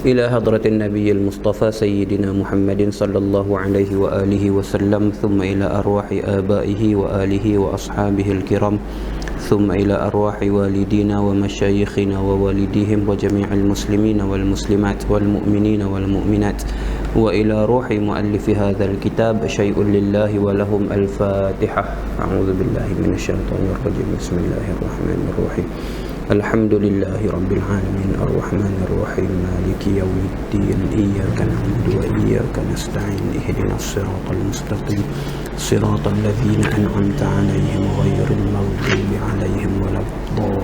إلى حضرة النبي المصطفى سيدنا محمد صلى الله عليه وآله وسلم، ثم إلى أرواح آبائه وآله وأصحابه الكرام، ثم إلى أرواح والدينا ومشايخنا ووالديهم وجميع المسلمين والمسلمات والمؤمنين والمؤمنات، وإلى روح مؤلف هذا الكتاب شيء لله ولهم الفاتحة. أعوذ بالله من الشيطان الرجيم. بسم الله الرحمن الرحيم. الحمد لله رب العالمين الرحمن الرحيم مالك يوم الدين إياك نعبد وإياك نستعين اهدنا الصراط المستقيم صراط الذين أنعمت عليهم غير المغضوب عليهم ولا الضالين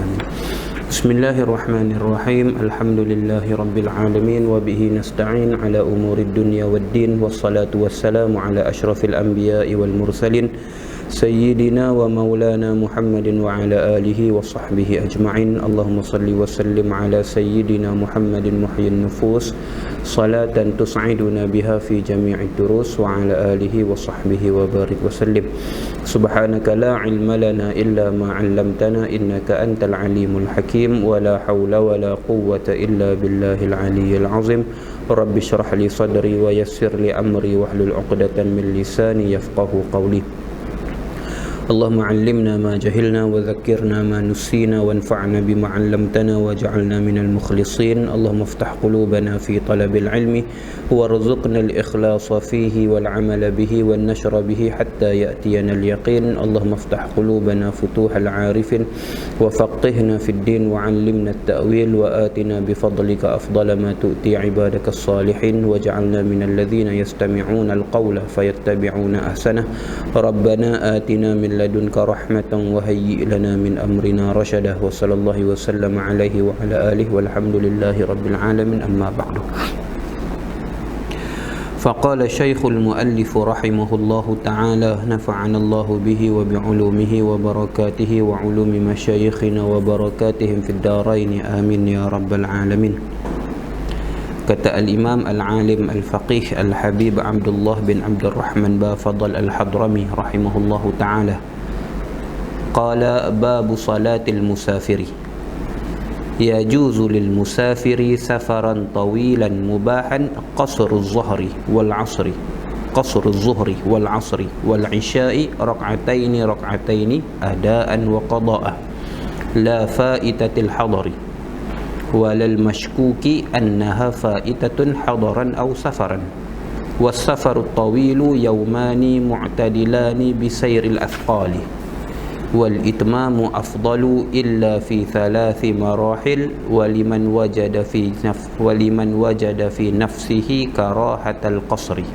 آمين. بسم الله الرحمن الرحيم. الحمد لله رب العالمين وبه نستعين على أمور الدنيا والدين، والصلاة والسلام على أشرف الأنبياء والمرسلين سيدنا ومولانا محمد وعلى آله وصحبه أجمعين. اللهم صل وسلم على سيدنا محمد محيي النفوس صلاة تسعدنا بها في جميع الدروس، وعلى آله وصحبه وبارك وسلم. سبحانك لا علم لنا إلا ما علمتنا إنك أنت العليم الحكيم، ولا حول ولا قوة إلا بالله العلي العظيم. رب اشرح لي صدري ويسر لي أمري واحلل عقدة من لساني يفقه قولي. اللهم علمنا ما جهلنا وذكرنا ما نسينا وانفعنا بما علمتنا واجعلنا من المخلصين. اللهم افتح قلوبنا في طلب العلم وارزقنا الإخلاص فيه والعمل به والنشر به حتى يأتينا اليقين. اللهم افتح قلوبنا فتوح العارف وفقهنا في الدين وعلمنا التأويل، وآتنا بفضلك أفضل ما تؤتي عبادك الصالحين، واجعلنا من الذين يستمعون القول فيتبعون أحسنه. ربنا آتنا من لدنك رحمة وهيئ لنا من أمرنا رشدا، وصلى الله وسلم عليه وعلى آله والحمد لله رب العالمين. أما بعد، فقال الشيخ المؤلف رحمه الله تعالى نفعنا الله به وبعلومه وبركاته وعلوم مشايخنا وبركاتهم في الدارين آمين يا رب العالمين. Kata al-Imam al-Alim al-Faqih al-Habib Abdullah bin Abdul Rahman Bafadal al-Hadrami rahimahullahu ta'ala, qala babu salatil musafiri yajuzu lil musafiri safaran tawilan mubahan qasru az-zuhri wal 'asri wal 'asri wal 'isya'i rak'ataini adaan wa qada'ah la fa'itatil hadari walal mashkuki annaha fa'itatun hadaran aw safaran was-safaru tawilu yawmani mu'tadilani bisayril athqali wal itmamu afdalu illa fi thalathi marahil waliman wajada fi nafsihi karahatal qasri.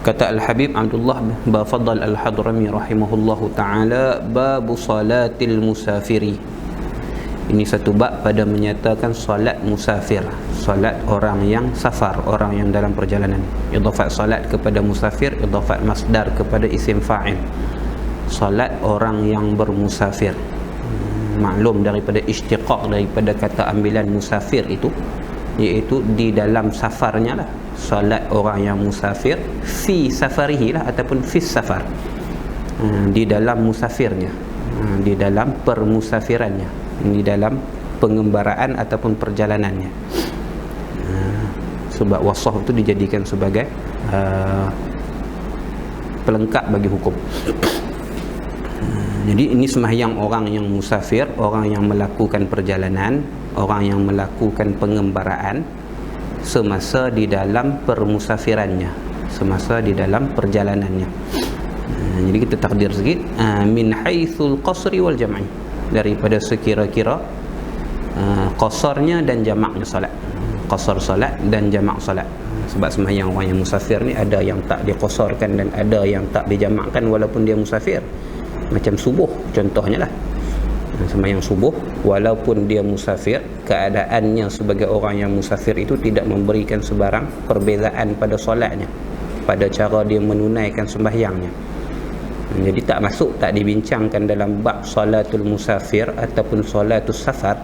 Kata Al-Habib Abdullah Bafadal Al-Hadrami rahimahullahu ta'ala, babu salatil musafiri. Ini satu bab pada menyatakan salat musafir, salat orang yang safar, orang yang dalam perjalanan. Idhafat salat kepada musafir, idhafat masdar kepada isim fa'il. Salat orang yang bermusafir. Maklum daripada istiqaq daripada kata ambilan musafir itu, iaitu di dalam safarnya lah. Salat orang yang musafir fi safarihi lah, ataupun fis safar, di dalam musafirnya, di dalam permusafirannya, di dalam pengembaraan ataupun perjalanannya. Sebab wasaf itu dijadikan sebagai pelengkap bagi hukum. Jadi ini sembahyang orang yang musafir, orang yang melakukan perjalanan, orang yang melakukan pengembaraan semasa di dalam permusafirannya, semasa di dalam perjalanannya. Jadi kita takdir sikit, min haitsul qasri wal jam'i, daripada sekira-kira qasarnya dan jamaknya salat, qasar salat dan jamak salat. Sebab sembahyang orang yang musafir ni ada yang tak diqasarkan dan ada yang tak dijamakkan walaupun dia musafir. Macam subuh contohnya lah, sembahyang subuh walaupun dia musafir, keadaannya sebagai orang yang musafir itu tidak memberikan sebarang perbezaan pada solatnya, pada cara dia menunaikan sembahyangnya. Jadi tak masuk, tak dibincangkan dalam bab salatul musafir ataupun salatul safar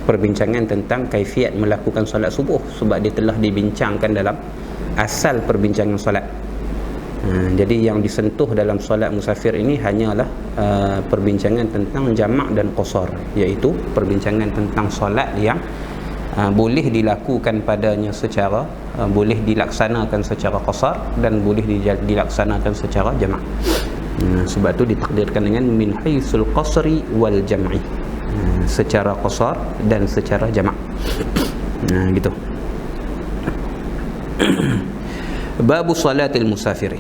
perbincangan tentang kaifiat melakukan solat subuh, sebab dia telah dibincangkan dalam asal perbincangan solat. Jadi yang disentuh dalam solat musafir ini hanyalah perbincangan tentang jamak dan qasar, iaitu perbincangan tentang solat yang boleh dilakukan padanya secara boleh dilaksanakan secara qasar dan boleh dilaksanakan secara jamak. Sebab tu ditakdirkan dengan min haisul qasri wal jam'i, secara qasar dan secara jamak. Gitu. Babu salatil musafiri.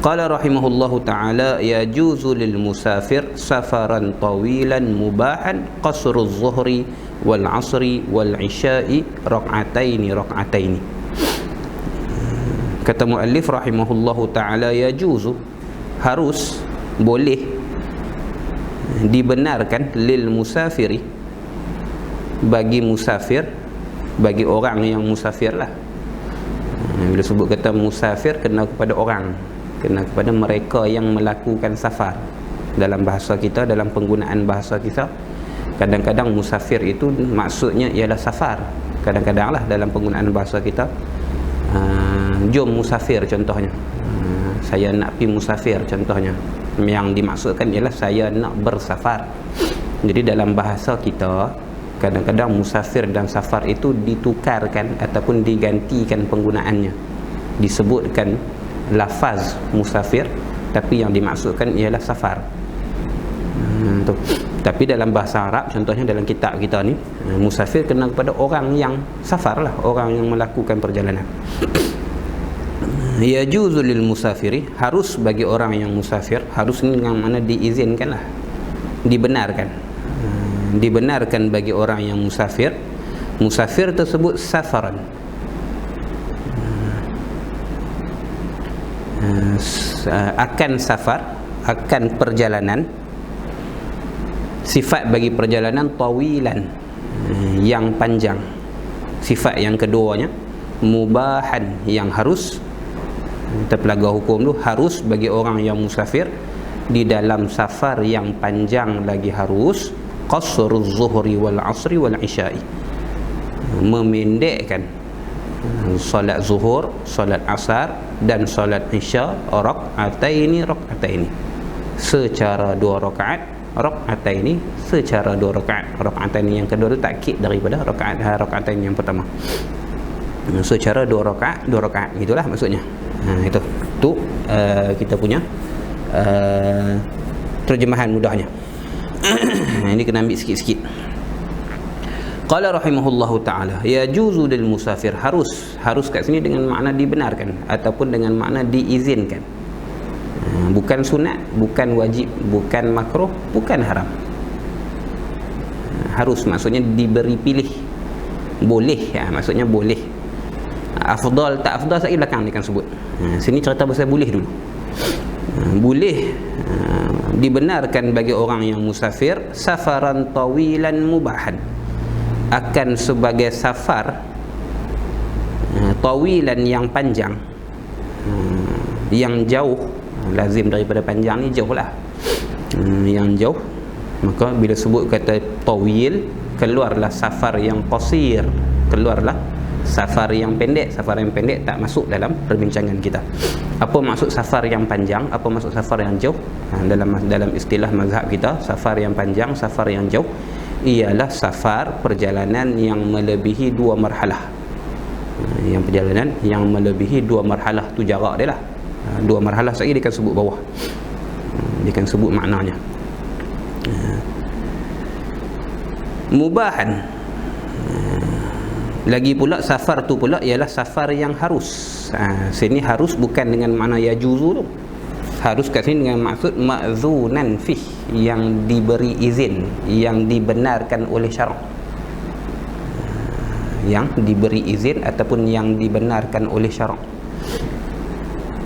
Qala rahimahullahu ta'ala yajuzu lil musafir safaran tawilan mubahan qasru az-zuhri wal 'asri wal 'isya'i rak'ataini. Kata muallif rahimahullahu ta'ala yajuzu, harus, boleh, dibenarkan lil musafiri, bagi musafir, bagi orang yang musafir lah. Bila sebut kata musafir, kena kepada orang, kena kepada mereka yang melakukan safar. Dalam bahasa kita, dalam penggunaan bahasa kita, kadang-kadang musafir itu maksudnya ialah safar. Kadang-kadang lah dalam penggunaan bahasa kita, jom musafir contohnya, saya nak pergi musafir contohnya, yang dimaksudkan ialah saya nak bersafar. Jadi dalam bahasa kita, kadang-kadang musafir dan safar itu ditukarkan ataupun digantikan penggunaannya. Disebutkan lafaz musafir, tapi yang dimaksudkan ialah safar. Tapi dalam bahasa Arab, contohnya dalam kitab kita ni, musafir kena kepada orang yang safar lah, orang yang melakukan perjalanan. Yajuzu lil musafiri, harus bagi orang yang musafir. Harus ni dengan mana diizinkan lah, dibenarkan. Dibenarkan bagi orang yang musafir. Musafir tersebut safaran, akan safar, akan perjalanan. Sifat bagi perjalanan tawilan, yang panjang. Sifat yang keduanya mubahan, yang harus. Terpelaga hukum tu, harus bagi orang yang musafir di dalam safar yang panjang lagi harus qasruz zuhri wal 'asri wal 'isya'i, memendekkan solat zuhur, solat asar dan solat isya rak'ataini, secara 2 rakaat, rak'ataini secara 2 rakaat. Rak'ataini yang kedua tu takkid daripada rak'ataini yang pertama. Secara 2 rakaat, 2 rakaat, gitulah maksudnya. Itu kita punya terjemahan mudahnya. Ini kena ambil sikit-sikit. Qala rahimahullahu ta'ala yajuzu lil musafir, harus kat sini dengan makna dibenarkan ataupun dengan makna diizinkan. Bukan sunat, bukan wajib, bukan makruh, bukan haram. Harus maksudnya diberi pilih. Boleh, maksudnya boleh. Afdal tak afdal saya belakang dia akan sebut. Sini cerita pasal boleh dulu. Boleh dibenarkan bagi orang yang musafir safaran tawilan mubahan, akan sebagai safar tawilan yang panjang, yang jauh. Lazim daripada panjang ni jauh lah, yang jauh. Maka bila sebut kata tawil, keluarlah safar yang qasir, keluarlah safar yang pendek. Safar yang pendek tak masuk dalam perbincangan kita. Apa maksud safar yang panjang, apa maksud safar yang jauh? Dalam istilah mazhab kita, safar yang panjang, safar yang jauh ialah safar perjalanan yang melebihi 2 marhalah. Yang perjalanan yang melebihi 2 marhalah tu jarak dia lah. 2 marhalah sekali dia akan sebut bawah, dia akan sebut maknanya. Mubahan, lagi pula safar tu pula ialah safar yang harus. Sini harus bukan dengan makna yajuzu tu. Harus kat sini dengan maksud ma'zunan fih, yang diberi izin, yang dibenarkan oleh syarak. Yang diberi izin ataupun yang dibenarkan oleh syarak.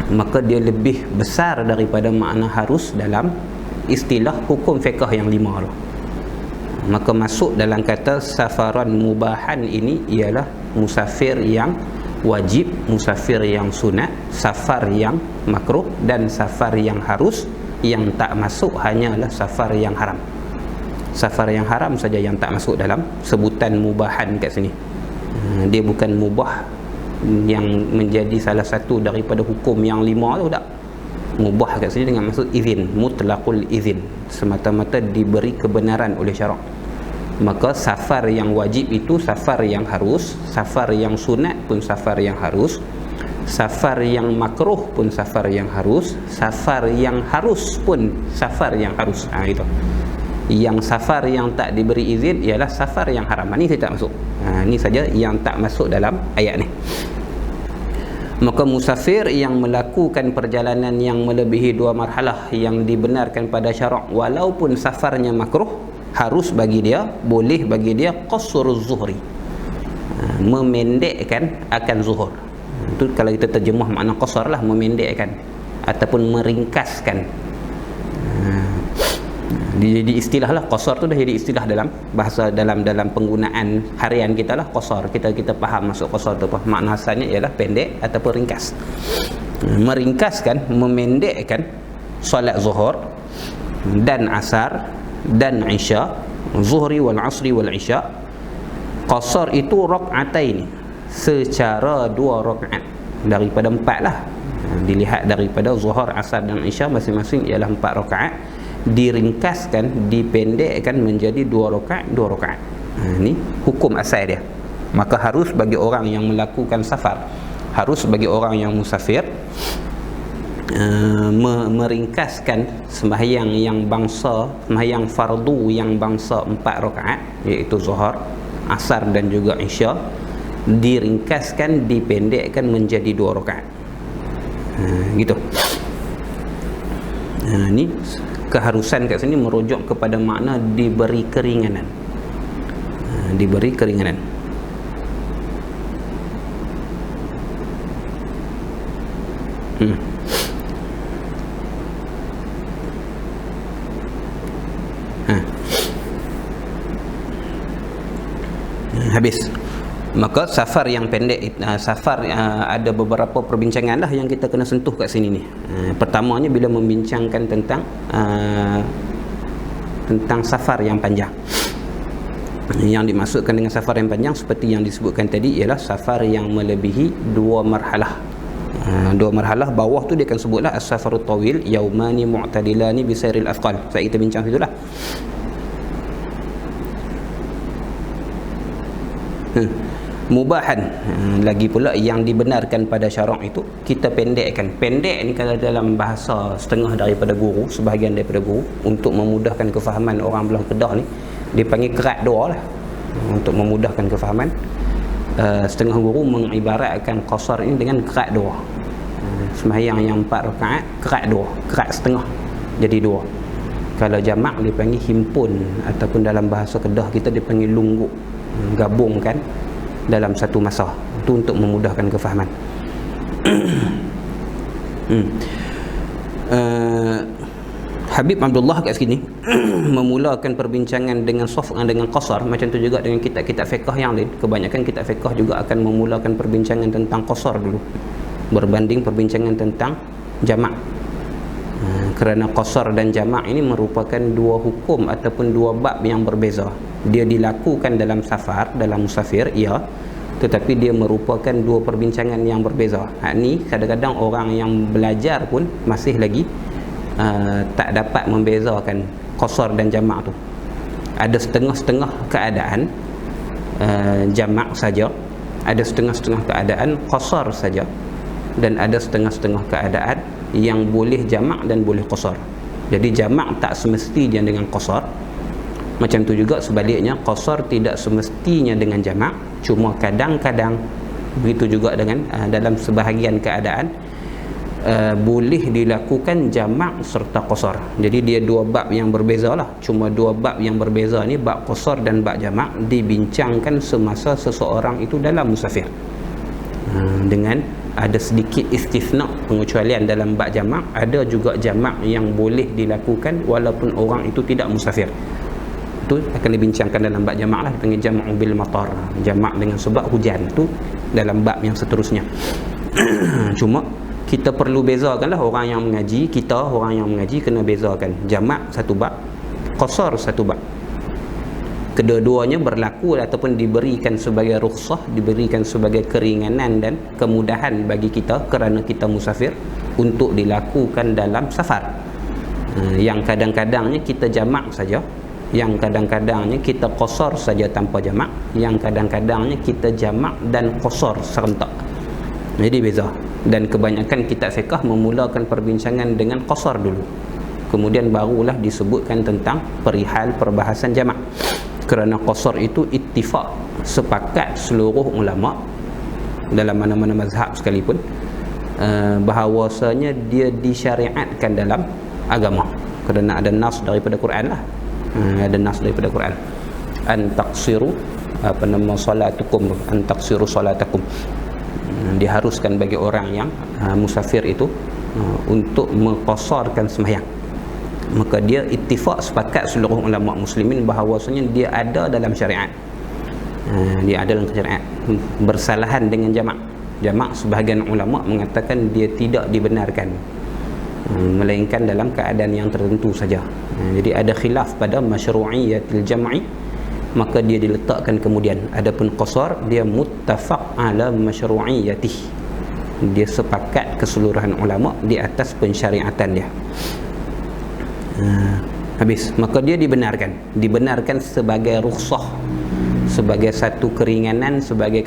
Maka dia lebih besar daripada makna harus dalam istilah hukum fiqh yang 5 tu. Maka masuk dalam kata safaran mubahan ini ialah musafir yang wajib, musafir yang sunat, safar yang makruh dan safar yang harus. Yang tak masuk hanyalah safar yang haram. Safar yang haram saja yang tak masuk dalam sebutan mubahan kat sini. Dia bukan mubah, yang menjadi salah satu daripada hukum yang 5 tu tak. Mubah kat sini dengan maksud izin, mutlaqul izin, semata-mata diberi kebenaran oleh syarak. Maka safar yang wajib itu safar yang harus, safar yang sunat pun safar yang harus, safar yang makruh pun safar yang harus, safar yang harus pun safar yang harus. Itu. Yang safar yang tak diberi izin ialah safar yang haram. Ini saya tak masuk. Ini saja yang tak masuk dalam ayat ni. Maka musafir yang melakukan perjalanan yang melebihi 2 marhalah yang dibenarkan pada syarak, walaupun safarnya makruh, harus bagi dia, boleh bagi dia qasruz zuhri, memendekkan akan zuhur. Itu kalau kita terjemah makna qasar lah, memendekkan ataupun meringkaskan. Jadi istilah lah, qasar tu dah jadi istilah dalam bahasa, dalam penggunaan harian kita lah. Qasar, kita faham masuk qasar tu apa makna asalnya, ialah pendek ataupun ringkas. Meringkaskan, memendekkan solat zuhur dan asar dan isya, zuhri wal asri wal isya. Qasar itu rak'atain, secara 2 rakaat daripada 4 lah. Dilihat daripada zuhur, asar dan isya masing-masing ialah 4 rakaat, diringkaskan, dipendekkan menjadi 2 rakaat, 2 rakaat. Ini hukum asal dia. Maka harus bagi orang yang melakukan safar, harus bagi orang yang musafir, meringkaskan sembahyang yang bangsa, sembahyang fardu yang bangsa 4 rakaat, iaitu zuhur, asar dan juga isya, diringkaskan, dipendekkan menjadi 2 rakaat. Gitu. Ini keharusan kat sini merujuk kepada makna diberi keringanan. Diberi keringanan. Habis. Maka safar yang pendek, safar ada beberapa perbincangan lah yang kita kena sentuh kat sini ni. Pertamanya bila membincangkan tentang safar yang panjang. Yang dimaksudkan dengan safar yang panjang seperti yang disebutkan tadi ialah safar yang melebihi 2 marhalah. 2 marhalah bawah tu dia akan sebutlah as-safarut tawil yaumani mu'tadilani bisairil afqal. Saya kita bincang situlah. Mubahan, lagi pula yang dibenarkan pada syarak itu kita pendekkan. Pendek ni kalau dalam bahasa setengah daripada guru, sebahagian daripada guru, untuk memudahkan kefahaman orang belah Kedah ni, dipanggil kerat 2 lah, untuk memudahkan kefahaman. Setengah guru mengibaratkan qasar ini dengan kerat 2. Sembahyang yang 4 rakaat, kerat 2, kerat setengah jadi 2. Kalau jamak dipanggil himpun, ataupun dalam bahasa Kedah kita dipanggil lungguk, gabungkan dalam satu masa. Itu untuk memudahkan kefahaman. Habib Abdullah kat sini memulakan perbincangan dengan dengan qasar. Macam tu juga dengan kitab-kitab fiqh yang lain. Kebanyakan kitab fiqh juga akan memulakan perbincangan tentang qasar dulu, berbanding perbincangan tentang jamak. Kerana qasar dan jamak ini merupakan 2 hukum ataupun 2 bab yang berbeza. Dia dilakukan dalam safar, dalam musafir, ya, tetapi dia merupakan 2 perbincangan yang berbeza. Ni kadang-kadang orang yang belajar pun masih lagi tak dapat membezakan qasar dan jamak tu. Ada setengah-setengah keadaan jamak saja, ada setengah-setengah keadaan qasar saja, dan ada setengah-setengah keadaan yang boleh jamak dan boleh qasar. Jadi jamak tak semestinya dengan qasar. Macam tu juga sebaliknya, qasar tidak semestinya dengan jamak, cuma kadang-kadang begitu juga dengan dalam sebahagian keadaan boleh dilakukan jamak serta qasar. Jadi dia 2 bab yang berbeza lah. Cuma 2 bab yang berbeza ni, bab qasar dan bab jamak, dibincangkan semasa seseorang itu dalam musafir. Dengan ada sedikit istisna, pengecualian dalam bab jamak. Ada juga jamak yang boleh dilakukan walaupun orang itu tidak musafir. Itu akan dibincangkan dalam bab jamak lah, dipanggil jam'u bil matar, jamak dengan sebab hujan. Tu dalam bab yang seterusnya. Cuma kita perlu bezakanlah, orang yang mengaji, kita orang yang mengaji kena bezakan jamak satu bab, qasar satu bab. Kedua-duanya berlaku ataupun diberikan sebagai rukhsah, diberikan sebagai keringanan dan kemudahan bagi kita kerana kita musafir untuk dilakukan dalam safar. Yang kadang-kadangnya kita jamak saja, yang kadang-kadangnya kita qasar saja tanpa jamak, yang kadang-kadangnya kita jamak dan qasar serentak. Jadi beza. Dan kebanyakan kitab fiqh memulakan perbincangan dengan qasar dulu, kemudian barulah disebutkan tentang perihal perbahasan jamak. Kerana qasar itu ittifaq, sepakat seluruh ulama dalam mana-mana mazhab sekalipun bahawasanya dia disyariatkan dalam agama, kerana ada nas daripada Quran lah. Ada nas daripada Quran, an taqsiru salatukum, an taqsiru salatakum. Diharuskan bagi orang yang musafir itu untuk mengqasarkan sembahyang. Maka dia ittifaq, sepakat seluruh ulama muslimin bahawasanya dia ada dalam syariat. Dia ada dalam syariat. Bersalahan dengan jamak. Jamak sebahagian ulama mengatakan dia tidak dibenarkan, melainkan dalam keadaan yang tertentu saja. Jadi ada khilaf pada masyru'iyatil jam'i, maka dia diletakkan kemudian. Adapun qasar dia muttafaq ala masyru'iyatih, dia sepakat keseluruhan ulama di atas pensyariatan dia. Habis, maka dia dibenarkan sebagai rukhsah, sebagai satu keringanan, sebagai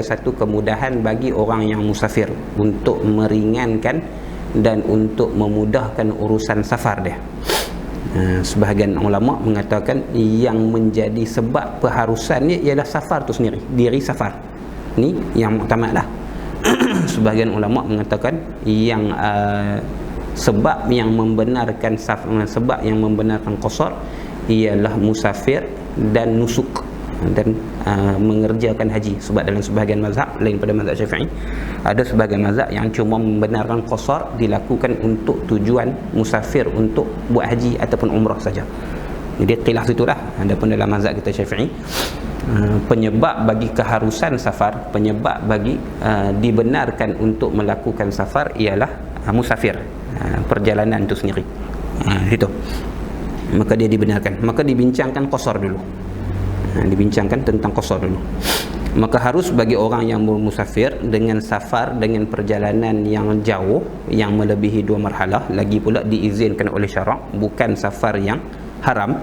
satu kemudahan bagi orang yang musafir untuk meringankan dan untuk memudahkan urusan safar dia. Sebahagian ulama mengatakan yang menjadi sebab keharusannya ialah safar tu sendiri, diri safar ni yang muktamadlah. Sebahagian ulama mengatakan yang sebab yang membenarkan sebab yang membenarkan qasar ialah musafir dan nusuk, dan mengerjakan haji. Sebab dalam sebahagian mazhab lain pada mazhab Syafi'i, ada sebahagian mazhab yang cuma membenarkan qasar dilakukan untuk tujuan musafir untuk buat haji ataupun umrah saja. Jadi khilaf itulah. Adapun dalam mazhab kita Syafi'i, penyebab bagi keharusan safar, penyebab bagi dibenarkan untuk melakukan safar ialah musafir, perjalanan itu sendiri. Itu. Maka dia dibenarkan. Maka dibincangkan qasar dulu. Dibincangkan tentang qasar dulu. Maka harus bagi orang yang musafir dengan safar, dengan perjalanan yang jauh, yang melebihi 2 marhalah, lagi pula diizinkan oleh syarak, bukan safar yang haram,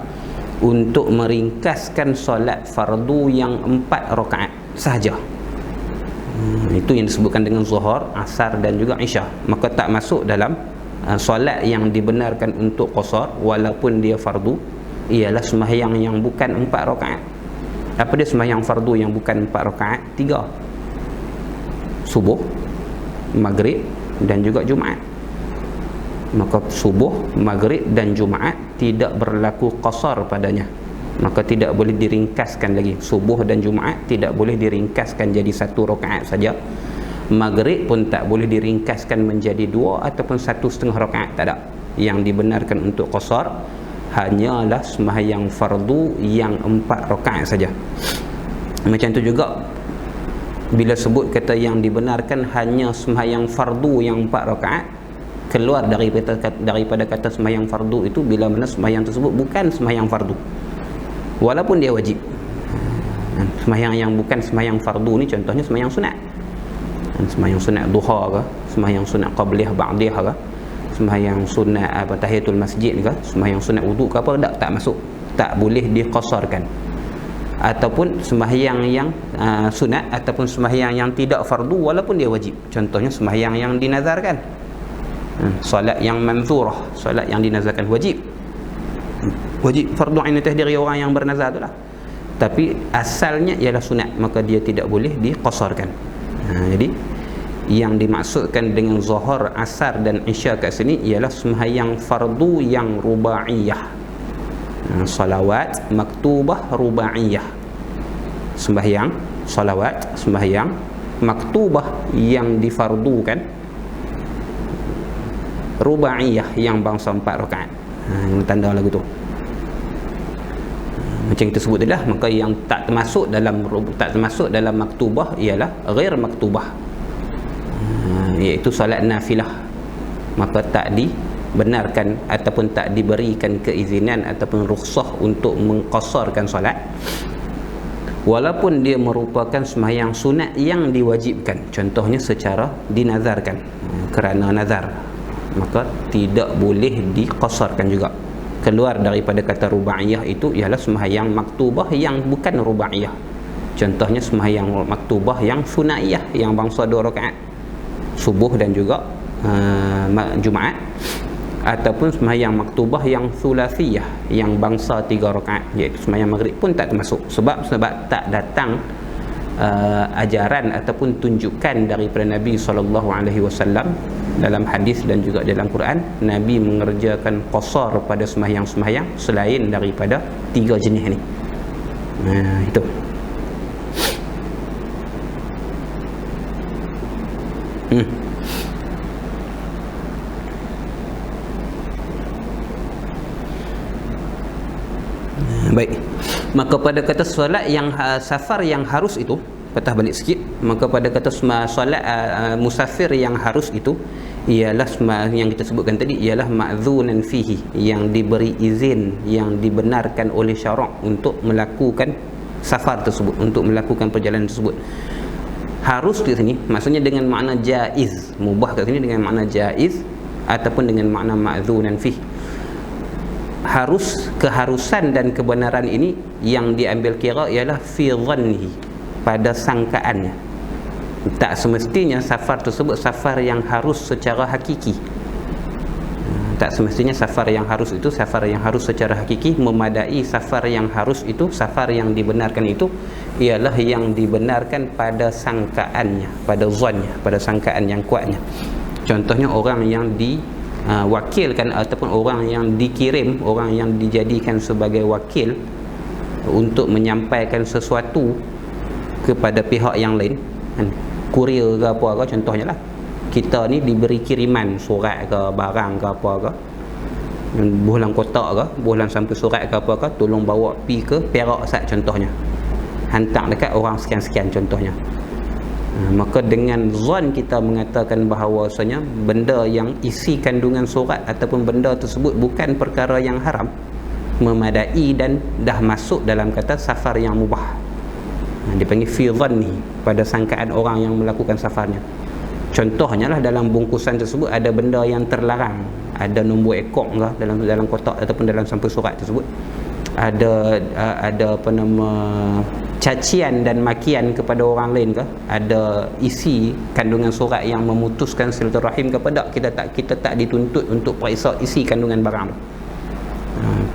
untuk meringkaskan solat fardu yang 4 rakaat sahaja. Itu yang disebutkan dengan zuhur, asar dan juga isya. Maka tak masuk dalam solat yang dibenarkan untuk qasar walaupun dia fardu, ialah sembahyang yang bukan 4 rakaat. Apa dia sembahyang fardu yang bukan 4 rakaat? 3. Subuh, maghrib dan juga Jumaat. Maka subuh, maghrib dan Jumaat tidak berlaku qasar padanya. Maka tidak boleh diringkaskan lagi. Subuh dan Jumaat tidak boleh diringkaskan jadi 1 rakaat saja. Maghrib pun tak boleh diringkaskan menjadi 2 ataupun 1,5 rakaat, tak ada. Yang dibenarkan untuk qasar hanyalah sembahyang fardu yang 4 rakaat saja. Macam tu juga bila sebut kata yang dibenarkan hanya sembahyang fardu yang 4 rakaat, keluar daripada kata sembahyang fardu itu bila mana sembahyang tersebut bukan sembahyang fardu walaupun dia wajib. Sembahyang yang bukan sembahyang fardu ni contohnya sembahyang sunat. Sembahyang sunat duha ke, sembahyang sunat qabliyah ba'diyah ke, sembahyang sunat tahiyatul masjid ke, sembahyang sunat wuduk ke apa, tak masuk, tak boleh diqasarkan. Ataupun sembahyang yang sunat ataupun sembahyang yang tidak fardu walaupun dia wajib. Contohnya sembahyang yang dinazarkan, solat yang manzurah, solat yang dinazarkan wajib. Wajib fardu ain atas diri orang yang bernazar itulah. Tapi asalnya ialah sunat, maka dia tidak boleh diqasarkan. Jadi yang dimaksudkan dengan zuhur, asar dan isya kat sini ialah sembahyang fardu yang rubaiyah. Salawat maktubah rubaiyah. Sembahyang salawat, sembahyang maktubah yang difardukan, rubaiyah yang bangsa 4 rakaat. Tanda lagu tu. Macam kita sebut tadi lah. Maka yang tak termasuk dalam maktubah ialah ghair maktubah, iaitu solat nafilah. Maka tak benarkan ataupun tak diberikan keizinan ataupun rukhsah untuk mengqasarkan solat, walaupun dia merupakan sembahyang sunat yang diwajibkan, contohnya secara dinazarkan, kerana nazar, maka tidak boleh diqasarkan juga. Keluar daripada kata rubaiyah itu ialah sembahyang maktubah yang bukan rubaiyah. Contohnya sembahyang maktubah yang sunaiyah, yang bangsa 2 rakaat subuh dan juga Jumaat, ataupun sembahyang maktubah yang sulasiyah yang bangsa 3 rakaat, iaitu sembahyang maghrib pun tak termasuk, sebab tak datang ajaran ataupun tunjukan daripada Nabi SAW dalam hadis dan juga dalam Quran. Nabi mengerjakan qasar pada sembahyang-sembahyang selain daripada 3 jenis ni. Itu. Baik, maka pada kata solat yang safar yang harus itu, patah balik sikit, maka pada kata solat musafir yang harus itu ialah yang kita sebutkan tadi, ialah ma'dzunan fihi, yang diberi izin, yang dibenarkan oleh syarak untuk melakukan safar tersebut, untuk melakukan perjalanan tersebut. Harus di sini maksudnya dengan makna jaiz, mubah kat sini dengan makna jaiz ataupun dengan makna ma'dzunan fihi. Harus, keharusan dan kebenaran ini yang diambil kira ialah fi dhannihi, pada sangkaannya. Tak semestinya safar tersebut safar yang harus secara hakiki. Tak semestinya safar yang harus itu safar yang harus secara hakiki. Memadai safar yang harus itu, safar yang dibenarkan itu ialah yang dibenarkan pada sangkaannya, pada zannya, pada sangkaan yang kuatnya. Contohnya orang yang wakilkan ataupun orang yang dikirim, orang yang dijadikan sebagai wakil untuk menyampaikan sesuatu kepada pihak yang lain, kurier ke apa ke contohnya lah. Kita ni diberi kiriman surat ke barang ke apa ke, bulan kotak ke, bulan sampai surat ke apa ke, tolong bawa pi ke Perak sat contohnya, hantar dekat orang sekian-sekian contohnya. Maka dengan zon kita mengatakan bahawasanya benda yang isi kandungan surat ataupun benda tersebut bukan perkara yang haram, memadai dan dah masuk dalam kata safar yang mubah. Dipanggil fi dhanni, pada sangkaan orang yang melakukan safarnya. Contohnya lah dalam bungkusan tersebut ada benda yang terlarang, ada nombor ekor ke dalam kotak ataupun dalam sampul surat tersebut, ada apa nama cacian dan makian kepada orang lain ke, ada isi kandungan surat yang memutuskan silaturahim kepada kita tak dituntut untuk periksa isi kandungan barang tu.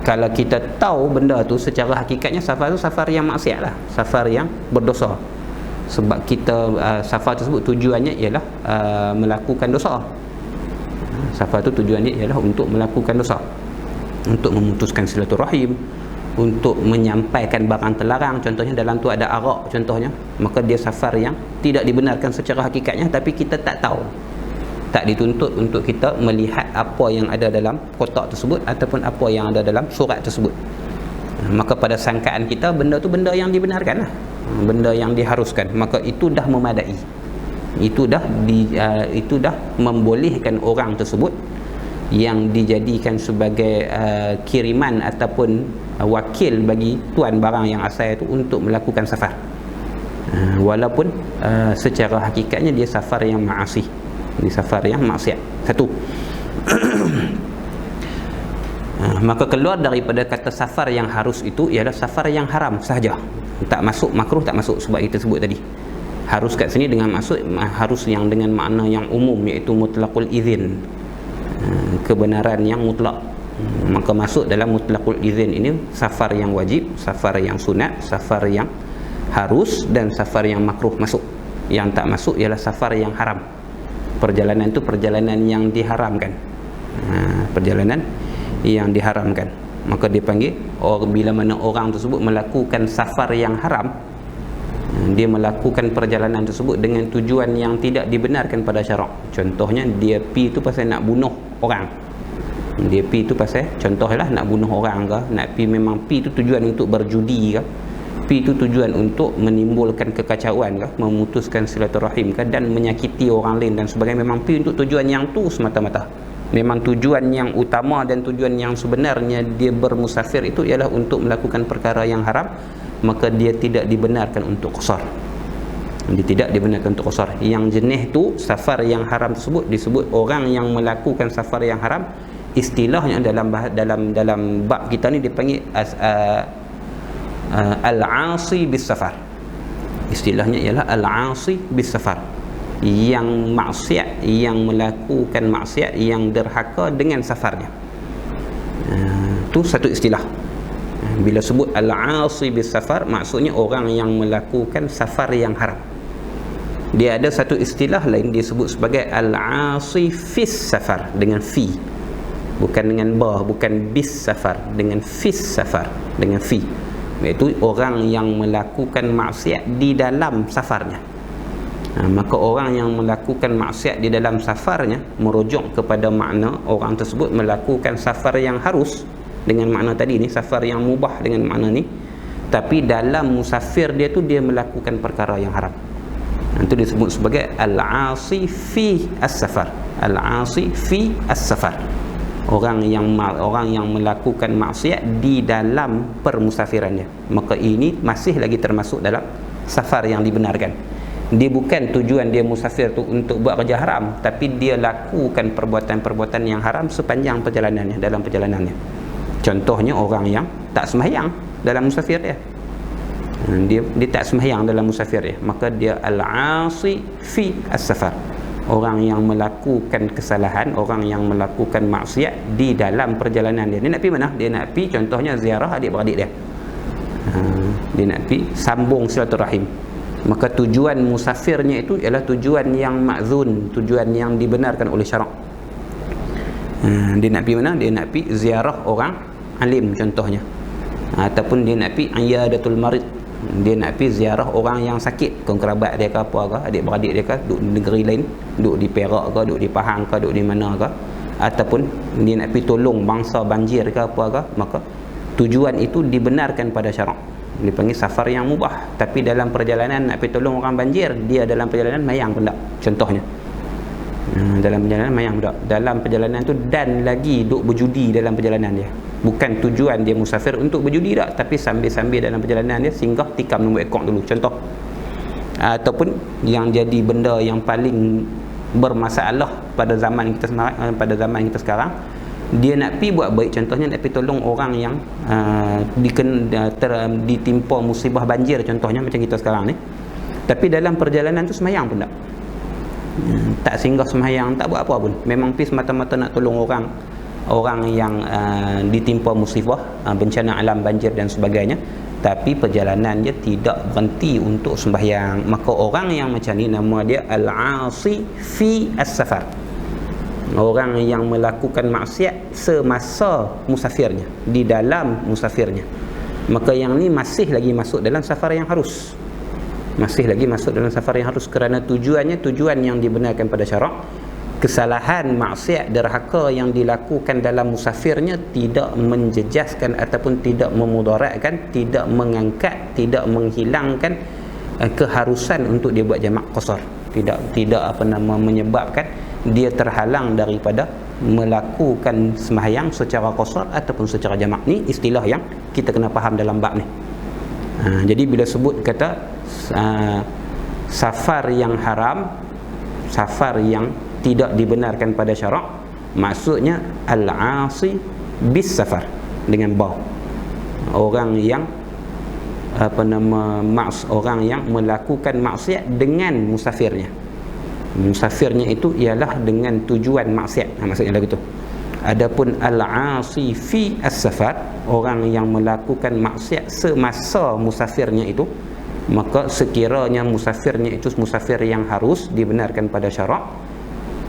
Kalau kita tahu benda tu secara hakikatnya safar tu safar yang maksiat lah, safar yang berdosa, sebab kita safar tersebut tujuannya ialah melakukan dosa. Safar tu tujuannya ialah untuk melakukan dosa, untuk memutuskan silaturahim, untuk menyampaikan barang terlarang, contohnya dalam tu ada arak contohnya, maka dia safar yang tidak dibenarkan secara hakikatnya, tapi kita tak tahu, tak dituntut untuk kita melihat apa yang ada dalam kotak tersebut ataupun apa yang ada dalam surat tersebut. Maka pada sangkaan kita benda tu benda yang dibenarkan lah, benda yang diharuskan, maka itu dah memadai, itu dah membolehkan orang tersebut yang dijadikan sebagai kiriman ataupun wakil bagi tuan barang yang asal itu untuk melakukan safar, walaupun secara hakikatnya dia safar yang ma'asi, dia safar yang maksiat. Satu. Maka keluar daripada kata safar yang harus itu ialah safar yang haram sahaja, tak masuk makruh, tak masuk, sebab kita sebut tadi harus kat sini dengan maksud harus yang dengan makna yang umum, iaitu mutlaqul izin, kebenaran yang mutlak. Maka masuk dalam mutlaqul izin ini safar yang wajib, safar yang sunat, safar yang harus dan safar yang makruh masuk. Yang tak masuk ialah safar yang haram. Perjalanan itu perjalanan yang diharamkan, perjalanan yang diharamkan. Maka dipanggil bila mana orang tersebut melakukan safar yang haram, dia melakukan perjalanan tersebut dengan tujuan yang tidak dibenarkan pada syarak. Contohnya dia pi tu pasal nak bunuh orang, dia pi tu pasal contohlah nak bunuh orang ke, nak pi memang pi tu tujuan untuk berjudi ke, pi tu tujuan untuk menimbulkan kekacauan ke, memutuskan silaturahim ke, dan menyakiti orang lain dan sebagainya, memang pi untuk tujuan yang tu semata-mata, Memang tujuan yang utama dan tujuan yang sebenarnya dia bermusafir itu ialah untuk melakukan perkara yang haram, maka dia tidak dibenarkan untuk qasar. Dia tidak dibenarkan untuk qasar. Yang jenis tu safar yang haram tersebut disebut orang yang melakukan safar yang haram. Istilahnya dalam bab kita ni dipanggil al-'asi bis safar. Istilahnya ialah al-'asi bis safar, yang maksiat, yang melakukan maksiat, yang derhaka dengan safarnya. Itu satu istilah. Bila sebut al-'asi bis safar, maksudnya orang yang melakukan safar yang haram. Dia ada satu istilah lain disebut sebagai al-'asi fis safar, dengan fi, bukan dengan ba, bukan bis safar, dengan fis safar, dengan fi, iaitu orang yang melakukan maksiat di dalam safarnya. Maka orang yang melakukan maksiat di dalam safarnya merujuk kepada makna orang tersebut melakukan safar yang harus dengan makna tadi ni, safar yang mubah dengan makna ni, tapi dalam musafir dia tu dia melakukan perkara yang haram. Itu disebut sebagai al-'asi fi as-safar. Al-'asi fi as-safar, orang yang melakukan maksiat di dalam permusafirannya. Maka ini masih lagi termasuk dalam safar yang dibenarkan. Dia bukan tujuan dia musafir tu untuk buat kerja haram, tapi dia lakukan perbuatan-perbuatan yang haram sepanjang perjalanannya, dalam perjalanannya. Contohnya orang yang tak sembahyang dalam musafir dia. Dia tak sembahyang dalam musafir dia, maka dia al-'asi fi as-safar, orang yang melakukan kesalahan, orang yang melakukan maksiat di dalam perjalanan dia. Dia nak pergi mana? Dia nak pergi contohnya ziarah adik-beradik dia. Dia nak pergi sambung silaturahim. Maka tujuan musafirnya itu ialah tujuan yang ma'zun, tujuan yang dibenarkan oleh syarak. Dia nak pergi mana? Dia nak pergi ziarah orang alim contohnya, ataupun dia nak pergi iyadatul marid, dia nak pergi ziarah orang yang sakit, kaum kerabat dia ke apa ke, adik-beradik dia ke, duduk di negeri lain, duduk di Perak ke, duduk di Pahang ke, duduk di mana ke, ataupun dia nak pergi tolong bangsa banjir ke apa ke. Maka tujuan itu dibenarkan pada syarak, dipanggil safar yang mubah. Tapi dalam perjalanan nak pergi tolong orang banjir, dia dalam perjalanan mayang pun tak, contohnya. Dalam perjalanan mayang pun tak, dalam perjalanan tu, dan lagi duk berjudi dalam perjalanan dia. Bukan tujuan dia musafir untuk berjudi tak, tapi sambil-sambil dalam perjalanan dia singgah tikam nombor ekor dulu, contoh. Ataupun yang jadi benda yang paling bermasalah pada zaman kita sekarang, dia nak pergi buat baik, contohnya nak pergi tolong orang yang ditimpa musibah banjir contohnya, macam kita sekarang ni. Tapi dalam perjalanan tu semayang pun tak singgah semayang, tak buat apa pun, memang pergi semata-mata nak tolong orang yang ditimpa musibah, bencana alam banjir dan sebagainya. Tapi perjalanan dia tidak berhenti untuk sembahyang. Maka orang yang macam ni nama dia al-'asi fi as-safar, orang yang melakukan maksiat semasa musafirnya, di dalam musafirnya. Maka yang ni masih lagi masuk dalam safar yang harus, masih lagi masuk dalam safar yang harus, kerana tujuannya tujuan yang dibenarkan pada syarak. Kesalahan, maksiat, derhaka yang dilakukan dalam musafirnya tidak menjejaskan ataupun tidak memudaratkan, tidak mengangkat, tidak menghilangkan keharusan untuk dia buat jamak qasar. Tidak menyebabkan dia terhalang daripada melakukan sembahyang secara qasar ataupun secara jamak. Ni istilah yang kita kena faham dalam bab ni. Jadi bila sebut kata safar yang haram, safar yang tidak dibenarkan pada syarak, maksudnya al-'asi bis safar dengan ba, orang yang orang yang melakukan maksiat dengan musafirnya. Musafirnya itu ialah dengan tujuan maksiat, maksudnya begitu. Adapun al-'asi fi as-safar, orang yang melakukan maksiat semasa musafirnya itu, maka sekiranya musafirnya itu musafir yang harus dibenarkan pada syarak,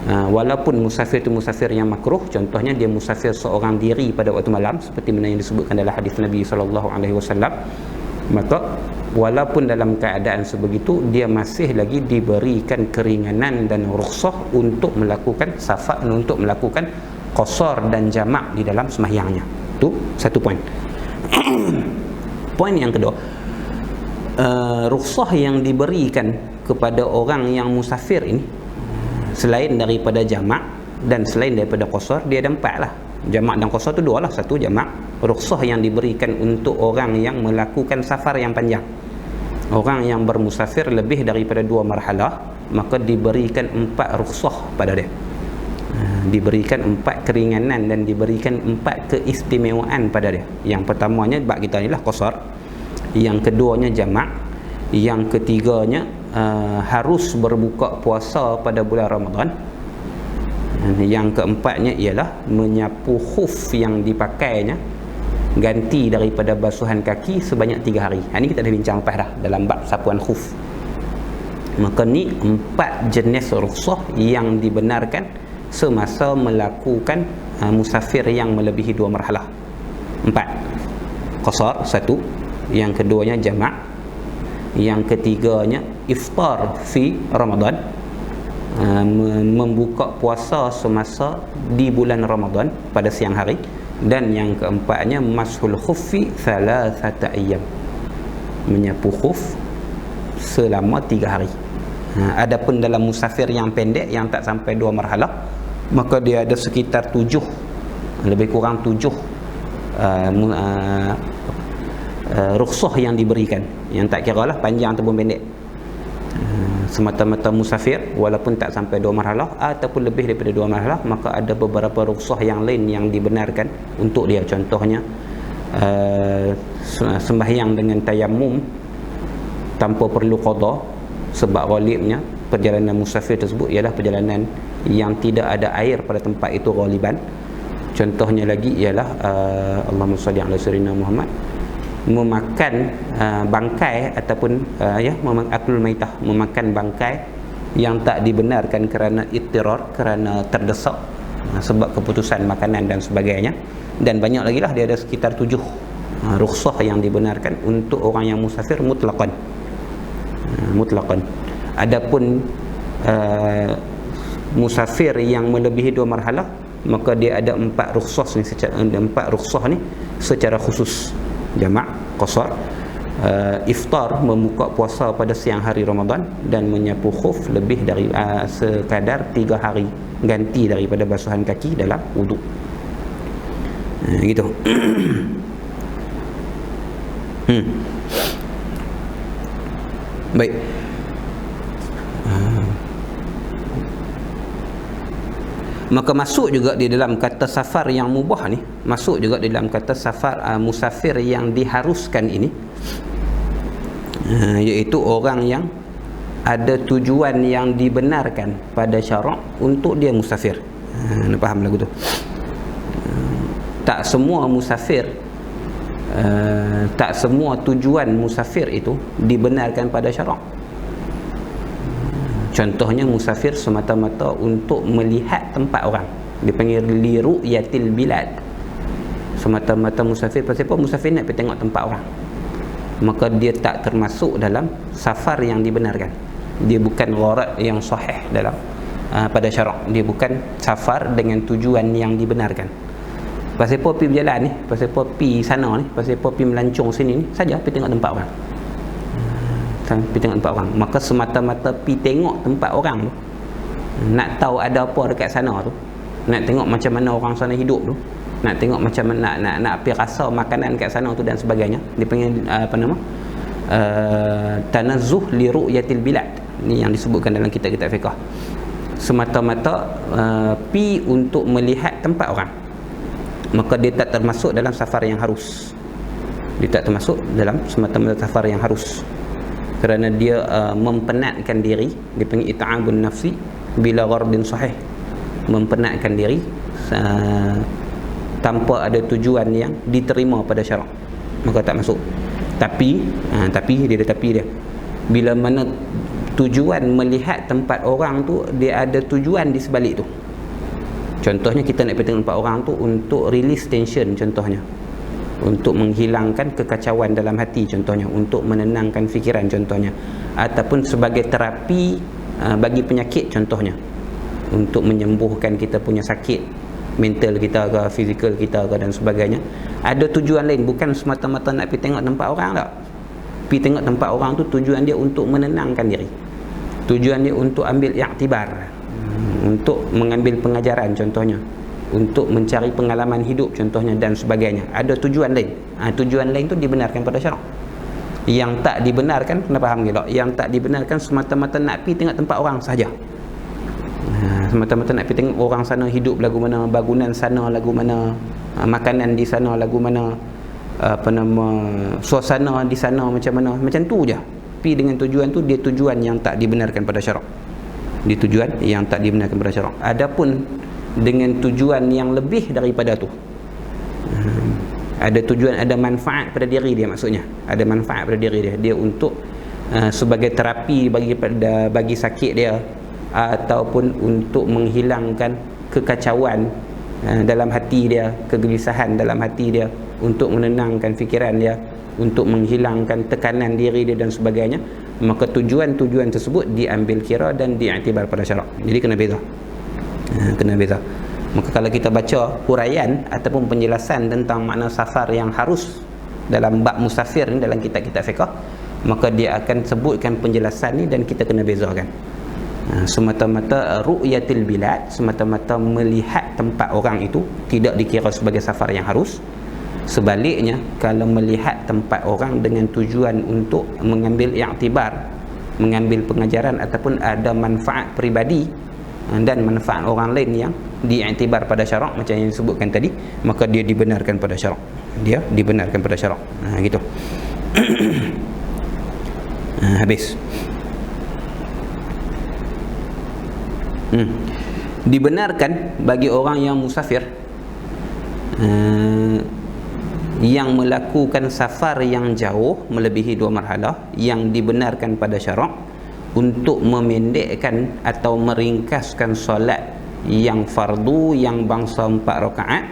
walaupun musafir itu musafir yang makruh, contohnya dia musafir seorang diri pada waktu malam, seperti mana yang disebutkan dalam hadis Nabi SAW, maka walaupun dalam keadaan sebegitu, dia masih lagi diberikan keringanan dan rukhsah untuk melakukan safar, untuk melakukan qasar dan jamak di dalam sembahyangnya. Itu satu poin. Poin yang kedua, rukhsah yang diberikan kepada orang yang musafir ini, selain daripada jamak, dan selain daripada qasar dia ada 4 lah. Jamak dan qasar tu 2 lah. Satu jamak rukhsah yang diberikan untuk orang yang melakukan safar yang panjang. Orang yang bermusafir lebih daripada 2 marhalah, maka diberikan 4 rukhsah pada dia. Diberikan 4 keringanan dan diberikan 4 keistimewaan pada dia. Yang pertamanya bab kita ni lah qasar. Yang keduanya jamak. Yang ketiganya harus berbuka puasa pada bulan Ramadan. Yang keempatnya ialah menyapu khuf yang dipakainya ganti daripada basuhan kaki sebanyak 3 hari. Ini kita dah bincang lepas dah dalam bab sapuan khuf. Maka ni 4 jenis rukhsah yang dibenarkan semasa melakukan musafir yang melebihi 2 marhalah. 4. Qasar 1, yang keduanya jamak, yang ketiganya iftar fi Ramadan, membuka puasa semasa di bulan Ramadan pada siang hari, dan yang keempatnya mashul khuffi thalathata ayyam, menyapu khuf selama 3 hari. Adapun dalam musafir yang pendek yang tak sampai 2 marhalah, maka dia ada sekitar 7, lebih kurang 7 rukhsah yang diberikan, yang tak kira lah panjang ataupun pendek. Semata-mata musafir walaupun tak sampai 2 marhalah ataupun lebih daripada 2 marhalah, maka ada beberapa rukhsah yang lain yang dibenarkan untuk dia. Contohnya sembahyang dengan tayammum tanpa perlu qada, sebab ghalibnya perjalanan musafir tersebut ialah perjalanan yang tidak ada air pada tempat itu ghaliban. Contohnya lagi ialah Allahumma salli ala sayyidina Muhammad, memakan bangkai ataupun aklul maitah, memakan bangkai yang tak dibenarkan kerana ittirar, kerana terdesak sebab keputusan makanan dan sebagainya. Dan banyak lagi lah, dia ada sekitar 7 rukhsah yang dibenarkan untuk orang yang musafir mutlaqan. Adapun musafir yang melebihi 2 marhalah, maka dia ada 4 rukhsah ni secara khusus. Jamak, qasar, iftar, membuka puasa pada siang hari Ramadan, dan menyapu khuf lebih dari sekadar 3 hari ganti daripada basuhan kaki dalam wuduk. Gitu. Baik. Maka masuk juga di dalam kata safar yang mubah ni, masuk juga di dalam kata safar musafir yang diharuskan ini, iaitu orang yang ada tujuan yang dibenarkan pada syarak untuk dia musafir. Nak faham lagu tu? Tak semua musafir, tak semua tujuan musafir itu dibenarkan pada syarak. Contohnya musafir semata-mata untuk melihat tempat orang, dipanggil li ru'yatil bilad. Semata-mata musafir, pasal apa? Musafir nak pergi tengok tempat orang, maka dia tak termasuk dalam safar yang dibenarkan. Dia bukan gharad yang sahih dalam pada syarak. Dia bukan safar dengan tujuan yang dibenarkan. Pasal apa pergi berjalan ni, pasal apa pergi sana ni, pasal apa pergi melancong sini ni, saja pergi tengok tempat orang. Pergi tengok tempat orang, maka semata-mata pergi tengok tempat orang tu, nak tahu ada apa dekat sana tu, nak tengok macam mana orang sana hidup tu, nak tengok macam mana nak pergi rasa makanan kat sana tu dan sebagainya. Dia panggil tanazzuh li ru'yatil bilad. Ni yang disebutkan dalam kitab-kitab fiqh. Semata-mata pergi untuk melihat tempat orang, maka dia tak termasuk dalam safar yang harus. Dia tak termasuk dalam semata-mata safar yang harus, kerana dia mempenatkan diri. Dia panggil it'abun nafsi bila ghardin sahih, mempenatkan diri tanpa ada tujuan yang diterima pada syarak, maka tak masuk. Tapi dia ada tapi dia, bila mana tujuan melihat tempat orang tu, dia ada tujuan di sebalik tu. Contohnya kita nak pergi tengok tempat orang tu untuk release tension, contohnya untuk menghilangkan kekacauan dalam hati, contohnya untuk menenangkan fikiran, contohnya, ataupun sebagai terapi bagi penyakit, contohnya untuk menyembuhkan kita punya sakit mental kita ke, fizikal kita ke, dan sebagainya. Ada tujuan lain, bukan semata-mata nak pergi tengok tempat orang tak. Pergi tengok tempat orang tu tujuan dia untuk menenangkan diri, tujuan dia untuk ambil iktibar, untuk mengambil pengajaran contohnya, untuk mencari pengalaman hidup contohnya dan sebagainya. Ada tujuan lain. Tujuan lain tu dibenarkan pada syarak. Yang tak dibenarkan, kena faham gila, yang tak dibenarkan semata-mata nak pergi tengok tempat orang sahaja. Semata-mata nak pergi tengok orang sana hidup lagu mana, bangunan sana lagu mana, makanan di sana lagu mana, suasana di sana macam mana, macam tu je. Pergi dengan tujuan tu, dia tujuan yang tak dibenarkan pada syarak. Dia tujuan yang tak dibenarkan pada syarak. Adapun dengan tujuan yang lebih daripada tu, ada tujuan, ada manfaat pada diri dia, maksudnya ada manfaat pada diri dia, dia untuk sebagai terapi bagi sakit dia, ataupun untuk menghilangkan kekacauan dalam hati dia, kegelisahan dalam hati dia, untuk menenangkan fikiran dia, untuk menghilangkan tekanan diri dia dan sebagainya, maka tujuan-tujuan tersebut diambil kira dan diiktibar pada syarak. Jadi kena beza. Kena beza. Maka kalau kita baca huraian ataupun penjelasan tentang makna safar yang harus dalam bab musafir ni dalam kitab-kitab fiqh, maka dia akan sebutkan penjelasan ni dan kita kena bezakan. Semata-mata ru'yatil bilad, semata-mata melihat tempat orang itu tidak dikira sebagai safar yang harus. Sebaliknya, kalau melihat tempat orang dengan tujuan untuk mengambil i'tibar, mengambil pengajaran ataupun ada manfaat peribadi dan manfaat orang lain yang diiktibar pada syarak macam yang disebutkan tadi, maka dia dibenarkan pada syarak. Dia dibenarkan pada syarak. Gitu. Habis. Dibenarkan bagi orang yang musafir yang melakukan safar yang jauh melebihi 2 marhalah, yang dibenarkan pada syarak untuk memendekkan atau meringkaskan solat yang fardu yang bangsa 4 rakaat,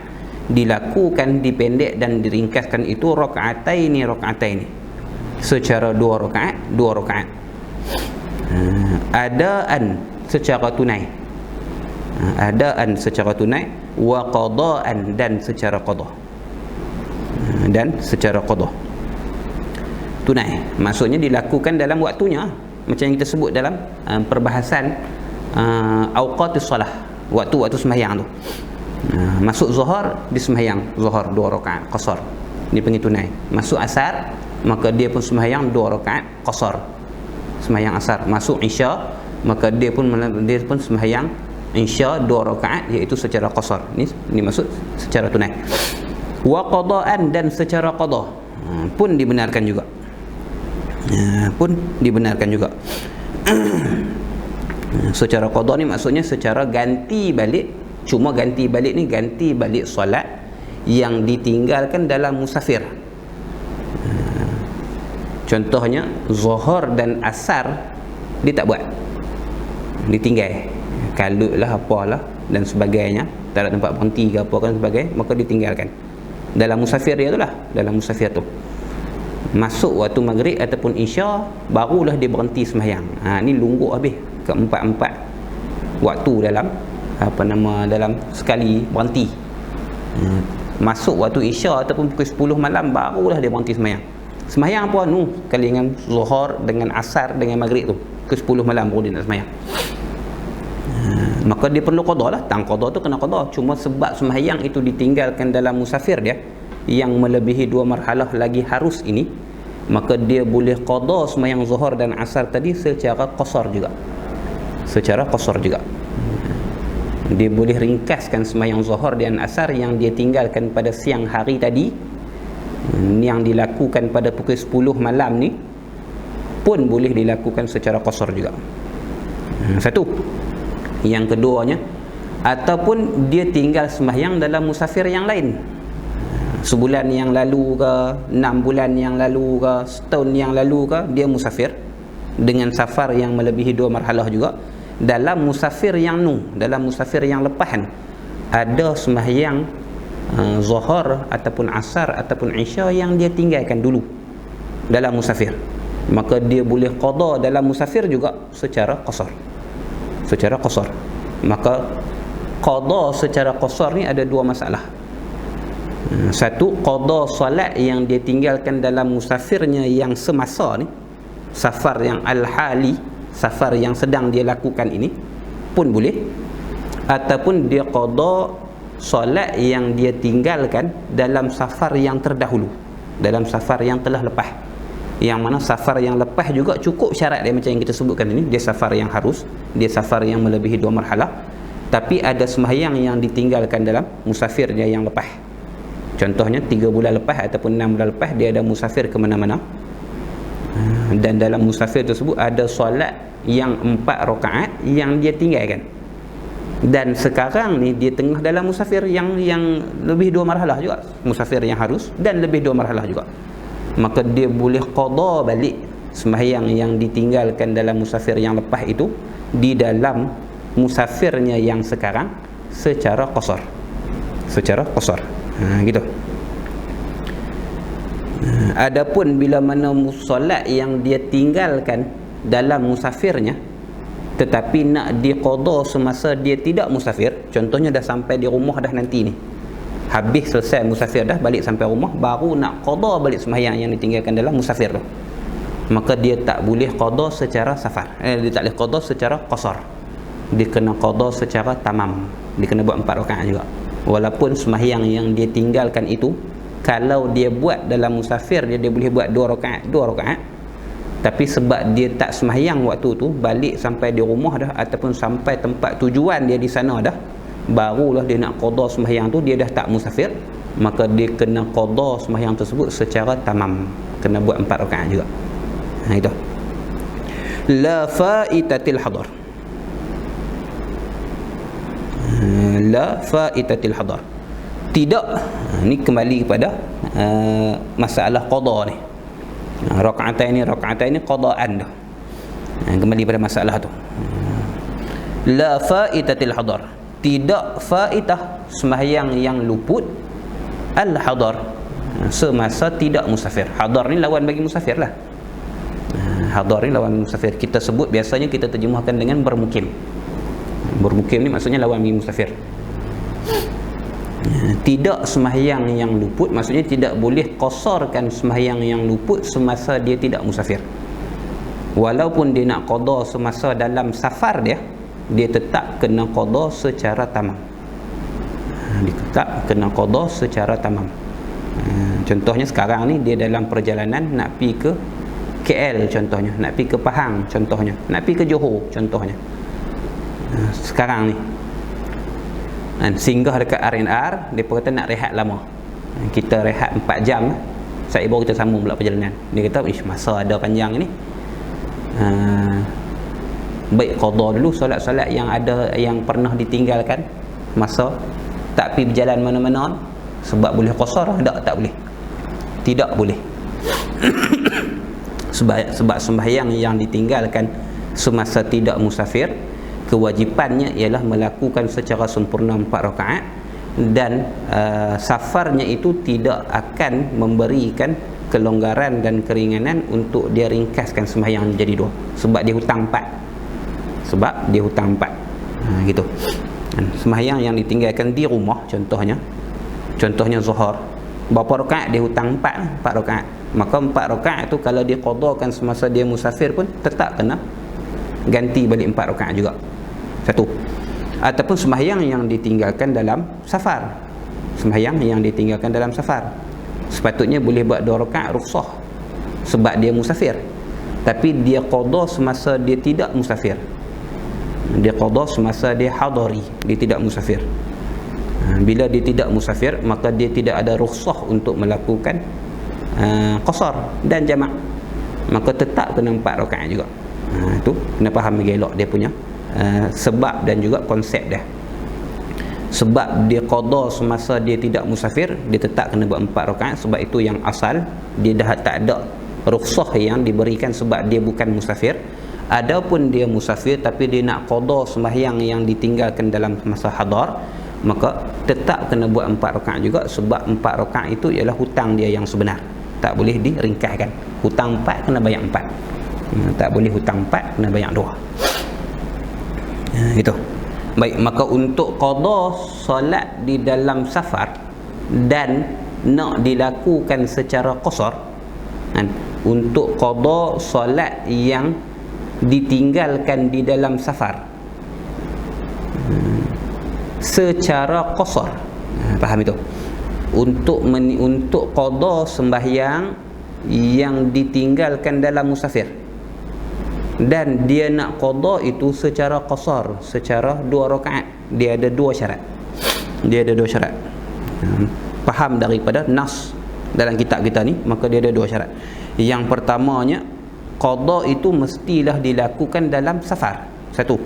dilakukan, dipendek dan diringkaskan itu rakaataini secara 2 rakaat adaan secara tunai, adaan secara tunai, wa qadaan dan secara qada, tunai, maksudnya dilakukan dalam waktunya, macam yang kita sebut dalam perbahasan awqatis salah, waktu sembahyang tu. Masuk zuhur, dia sembahyang zuhur 2 rakaat qasar, ni panggil tunai. Masuk asar, maka dia pun sembahyang 2 rakaat qasar, sembahyang asar. Masuk isya, maka dia pun sembahyang isya 2 rakaat, iaitu secara qasar. Ni maksud secara tunai. Wa qadaan dan secara qada pun dibenarkan juga. Secara qada ni maksudnya secara ganti balik. Cuma ganti balik ni ganti balik solat yang ditinggalkan dalam musafir. Contohnya zuhur dan asar dia tak buat, ditinggal, kalut lah apalah dan sebagainya, tak ada tempat berhenti ke apa kan sebagainya, maka ditinggalkan dalam musafir dia tu lah. Dalam musafir tu masuk waktu maghrib ataupun isya, barulah dia berhenti sembahyang. Ni lungguk habis keempat-empat waktu dalam sekali berhenti. Masuk waktu isya ataupun pukul 10 malam, barulah dia berhenti sembahyang. Sembahyang apa? Kali dengan zuhur, dengan asar, dengan maghrib tu, pukul 10 malam baru dia nak sembahyang. Maka dia perlu qada lah. Tang qada tu kena qada. Cuma sebab sembahyang itu ditinggalkan dalam musafir dia yang melebihi 2 marhalah lagi harus ini, maka dia boleh qada sembahyang zuhur dan asar tadi secara qasar juga. Dia boleh ringkaskan sembahyang zuhur dan asar yang dia tinggalkan pada siang hari tadi, yang dilakukan pada pukul 10 malam ni, pun boleh dilakukan secara qasar juga. Satu. Yang keduanya, ataupun dia tinggal sembahyang dalam musafir yang lain, sebulan yang lalu ke, 6 bulan yang lalu ke, setahun yang lalu ke, dia musafir dengan safar yang melebihi 2 marhalah juga. Dalam musafir yang dalam musafir yang lepas ada sembahyang zuhur ataupun asar ataupun isya yang dia tinggalkan dulu dalam musafir, maka dia boleh qada dalam musafir juga secara qasar. Maka qada secara qasar ni ada 2 masalah. Satu, qada solat yang dia tinggalkan dalam musafirnya yang semasa ni, safar yang al-hali, safar yang sedang dia lakukan ini pun boleh. ataupun dia qada solat yang dia tinggalkan dalam safar yang terdahulu, dalam safar yang telah lepas. Yang mana safar yang lepas juga cukup syarat dia macam yang kita sebutkan ini, dia safar yang harus, dia safar yang melebihi 2 marhalah, tapi ada sembahyang yang ditinggalkan dalam musafir dia yang lepas. Contohnya 3 bulan lepas ataupun 6 bulan lepas dia ada musafir ke mana-mana, dan dalam musafir tersebut ada solat yang 4 rakaat yang dia tinggalkan, dan sekarang ni dia tengah dalam musafir yang lebih 2 marhalah juga, musafir yang harus dan lebih 2 marhalah juga, maka dia boleh qada balik sembahyang yang ditinggalkan dalam musafir yang lepas itu di dalam musafirnya yang sekarang secara qasar, gitu. Adapun bila mana solat yang dia tinggalkan dalam musafirnya tetapi nak diqada semasa dia tidak musafir, contohnya dah sampai di rumah dah nanti ni, habis selesai musafir dah, balik sampai rumah, baru nak qada balik sembahyang yang ditinggalkan dalam musafir tu, maka dia tak boleh qada secara safar, dia tak boleh qada secara qasar, dia kena qada secara tamam, dia kena buat 4 rakaat juga. Walaupun sembahyang yang dia tinggalkan itu kalau dia buat dalam musafir dia boleh buat 2 rakaat, tapi sebab dia tak sembahyang waktu tu, balik sampai di rumah dah ataupun sampai tempat tujuan dia di sana dah, barulah dia nak qada sembahyang tu, dia dah tak musafir, maka dia kena qada sembahyang tersebut secara tamam, kena buat 4 rakaat juga. Itu la faitatil hadar, la faitatil hadar, tidak. Ni kembali kepada masalah qada ni, rakaat ini qadaan dah. Kembali pada masalah tu, la faitatil hadar, tidak faitah sembahyang yang luput al hadar semasa tidak musafir. Hadar ni lawan bagi musafir lah, hadar ni lawan musafir. Kita sebut biasanya kita terjemahkan dengan bermukim. Bermukim ni maksudnya lawan bagi musafir. Tidak sembahyang yang luput maksudnya tidak boleh qasarkan sembahyang yang luput semasa dia tidak musafir. Walaupun dia nak qada semasa dalam safar dia tetap kena qada secara tamam. Dia tetap kena qada secara tamam. Contohnya sekarang ni dia dalam perjalanan nak pergi ke KL contohnya, nak pergi ke Pahang contohnya, nak pergi ke Johor contohnya. Sekarang ni singgah dekat RNR, dia kata nak rehat lama, kita rehat 4 jam, saya baru kita sambung pula perjalanan. Dia kata masa ada panjang ni, baik qada dulu solat-solat yang ada yang pernah ditinggalkan masa tak pergi berjalan mana-mana, sebab boleh qasar. Tak boleh, tidak boleh. sebab sembahyang yang ditinggalkan semasa tidak musafir, kewajipannya ialah melakukan secara sempurna 4 rakaat, dan safarnya itu tidak akan memberikan kelonggaran dan keringanan untuk dia ringkaskan sembahyang jadi 2, sebab dia hutang 4, gitu. Sembahyang yang ditinggalkan di rumah contohnya zuhur, berapa rakaat dia hutang 4 rakaat, maka 4 rakaat tu kalau dia qadakan semasa dia musafir pun tetap kena ganti balik 4 rakaat juga. Satu. Ataupun sembahyang yang ditinggalkan dalam safar, sepatutnya boleh buat 2 rakaat rukhsah sebab dia musafir, tapi dia qada semasa dia tidak musafir, dia qada semasa dia hadari, dia tidak musafir. Bila dia tidak musafir, maka dia tidak ada rukhsah untuk melakukan qasar dan jamak, maka tetap kena 4 rakaat juga. Itu kena faham elok dia punya sebab dan juga konsep dia. Sebab dia qada semasa dia tidak musafir, dia tetap kena buat 4 rakaat, sebab itu yang asal. Dia dah tak ada rukhsah yang diberikan sebab dia bukan musafir. Adapun dia musafir tapi dia nak qada sembahyang yang ditinggalkan dalam masa hadar, maka tetap kena buat 4 rakaat juga, sebab 4 rakaat itu ialah hutang dia yang sebenar, tak boleh diringkaskan. Hutang 4 kena bayar 4, tak boleh hutang 4 kena bayar 2. Itu. Baik, maka untuk qada solat di dalam safar dan nak dilakukan secara qasar, untuk qada solat yang ditinggalkan di dalam safar, secara qasar. Faham itu? Untuk qada sembahyang yang ditinggalkan dalam musafir, dan dia nak qada itu secara qasar, secara 2 rakaat. Dia ada 2 syarat. Faham daripada nas dalam kitab kita ni, maka dia ada 2 syarat. Yang pertamanya, qada itu mestilah dilakukan dalam safar. Satu,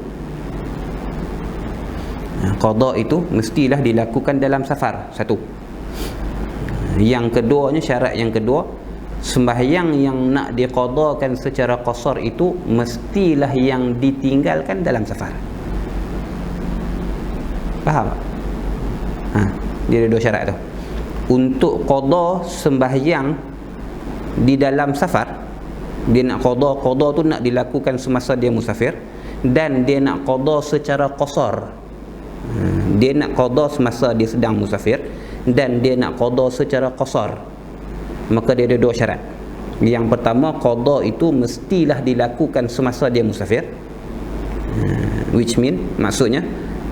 qada itu mestilah dilakukan dalam safar. Satu. Yang keduanya, syarat yang kedua, sembahyang yang nak diqadakan secara qasar itu mestilah yang ditinggalkan dalam safar. Faham? Dia ada 2 syarat tu. Untuk qada sembahyang di dalam safar, dia nak qada tu nak dilakukan semasa dia musafir, dan dia nak qada secara qasar. Dia nak qada semasa dia sedang musafir, dan dia nak qada secara qasar. Maka dia ada 2 syarat. Yang pertama, qada itu mestilah dilakukan semasa dia musafir, which mean, maksudnya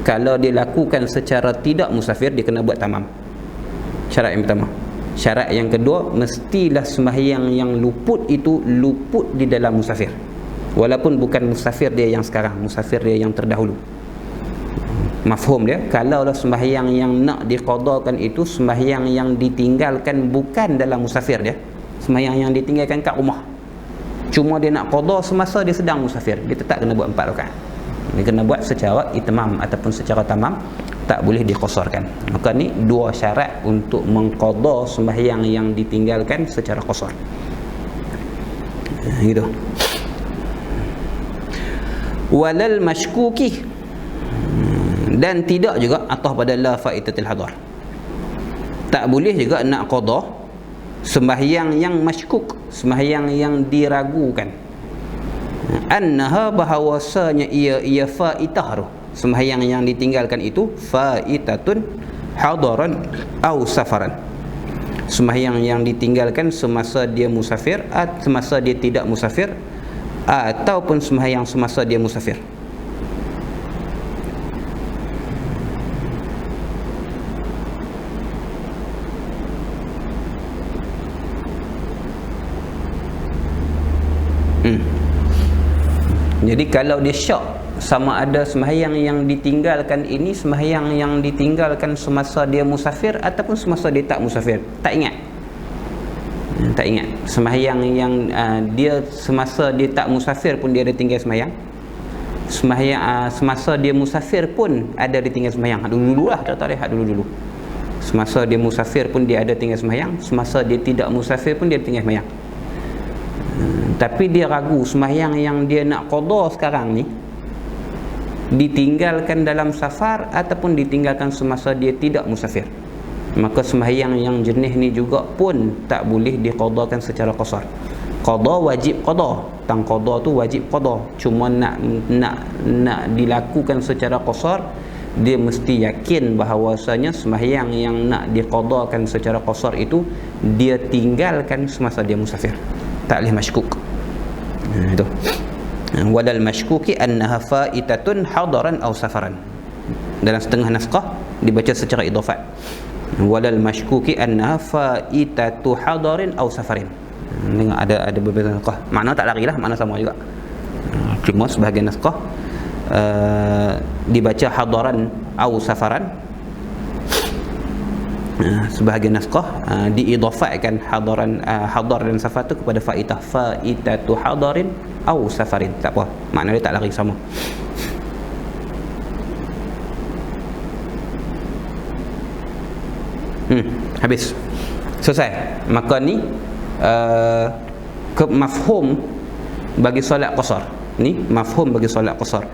kalau dia lakukan secara tidak musafir, dia kena buat tamam. Syarat yang pertama. Syarat yang kedua, mestilah sembahyang yang luput itu luput di dalam musafir, walaupun bukan musafir dia yang sekarang, musafir dia yang terdahulu. Mafhum dia? Kalaulah sembahyang yang nak diqadakan itu sembahyang yang ditinggalkan bukan dalam musafir dia, sembahyang yang ditinggalkan kat rumah, cuma dia nak qada semasa dia sedang musafir, dia tetap kena buat 4 rakaat. Dia kena buat secara itmam ataupun secara tamam, tak boleh diqasarkan. Maka ni 2 syarat untuk mengqada sembahyang yang ditinggalkan secara qasar. Gitu. Walal mashkuki, dan tidak juga atas pada la faitatil hadar. Tak boleh juga nak qada sembahyang yang mashkuk, sembahyang yang diragukan. Annaha, bahawasanya ia faitah tu, sembahyang yang ditinggalkan itu faitatun hadaran au safaran. Sembahyang yang ditinggalkan semasa dia musafir, semasa dia tidak musafir, ataupun sembahyang semasa dia musafir. Jadi kalau dia syak sama ada sembahyang yang ditinggalkan ini sembahyang yang ditinggalkan semasa dia musafir ataupun semasa dia tak musafir, tak ingat. Sembahyang yang dia semasa dia tak musafir pun dia ada tinggal sembahyang. Semasa dia musafir pun ada ditinggal sembahyang. Dulu-dululah kita lihat dulu-dulu. Semasa dia musafir pun dia ada tinggal sembahyang, semasa dia tidak musafir pun dia ada tinggal sembahyang. Tapi dia ragu sembahyang yang dia nak qada sekarang ni ditinggalkan dalam safar ataupun ditinggalkan semasa dia tidak musafir. Maka sembahyang yang jenis ni juga pun tak boleh diqadakan secara qasar. Qada wajib qada, tang qada tu wajib qada, cuma nak dilakukan secara qasar, dia mesti yakin bahawasanya sembahyang yang nak diqadakan secara qasar itu dia tinggalkan semasa dia musafir, tak boleh mashkuk. Itu walal mashkuki annaha faitatun hadaran aw safaran. Dalam setengah naskah dibaca secara idhafat, walal mashkuki annaha faitatu hadarin aw safarin. Dengar ada beberapa naskah makna tak larilah, makna sama juga. Cuma sebahagian naskah dibaca hadaran aw safaran, sebahagian naskah diidhafatkan hadaran, hadar dan safar tu kepada faitah, faitatu hadarin au safarin. Tak apa, makna dia tak lari sama. Habis, selesai. Maka ni mafhum bagi solat qasar. Ni mafhum bagi solat qasar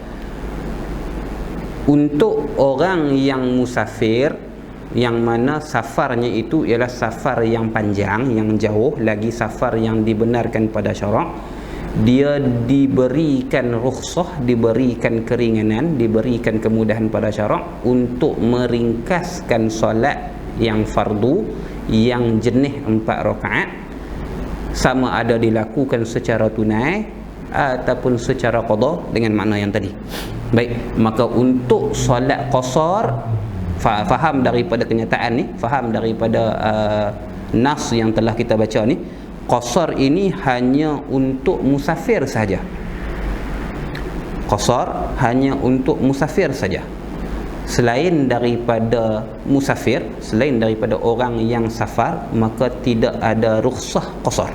untuk orang yang musafir, yang mana safarnya itu ialah safar yang panjang, yang jauh, lagi safar yang dibenarkan pada syarak. Dia diberikan rukhsah, diberikan keringanan, diberikan kemudahan pada syarak untuk meringkaskan solat yang fardu, yang jenis 4 rakaat, sama ada dilakukan secara tunai ataupun secara qada, dengan makna yang tadi. Baik, maka untuk solat qasar faham daripada kenyataan ni, faham daripada nas yang telah kita baca ni, qasar ini hanya untuk musafir saja. Qasar hanya untuk musafir saja. Selain daripada musafir, selain daripada orang yang safar, maka tidak ada rukhsah qasar.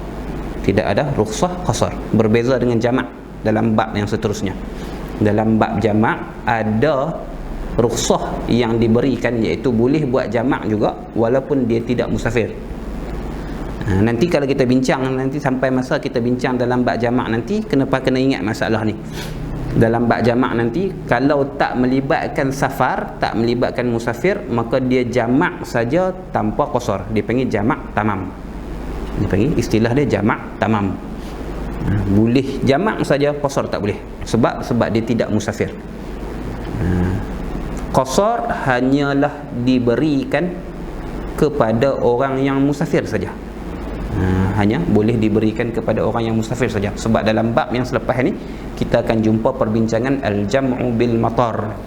Tidak ada rukhsah qasar. Berbeza dengan jamak dalam bab yang seterusnya. Dalam bab jamak ada rukhsah yang diberikan, iaitu boleh buat jamak juga walaupun dia tidak musafir. Nanti kalau kita bincang, nanti sampai masa kita bincang dalam bab jamak nanti, kena ingat masalah ni. Dalam bab jamak nanti, kalau tak melibatkan safar, tak melibatkan musafir, maka dia jamak saja tanpa qasar. Dia panggil jamak tamam. Dia panggil, istilah dia jamak tamam. Boleh jamak saja, qasar tak boleh. Sebab dia tidak musafir. Qasar hanyalah diberikan kepada orang yang musafir saja. Hanya boleh diberikan kepada orang yang musafir saja. Sebab dalam bab yang selepas ni kita akan jumpa perbincangan al-jam'u bil matar,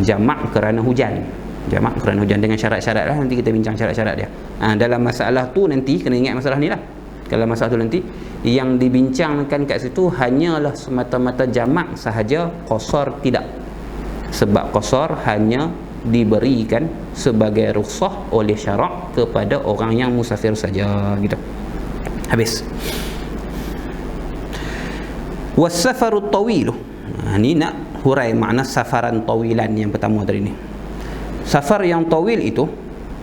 jamak kerana hujan. Jamak kerana hujan dengan syarat-syarat lah. Nanti kita bincang syarat-syarat dia. Dalam masalah tu nanti kena ingat masalah ni lah. Kalau masalah tu nanti yang dibincangkan kat situ hanyalah semata-mata jamak sahaja, qasar tidak. Sebab qasar hanya diberikan sebagai rukhsah oleh syarak kepada orang yang musafir saja, gitu. Habis. Was-safarut tawil. Ni nak hurai makna safaran tawilan yang pertama tadi ni. Safar yang tawil itu,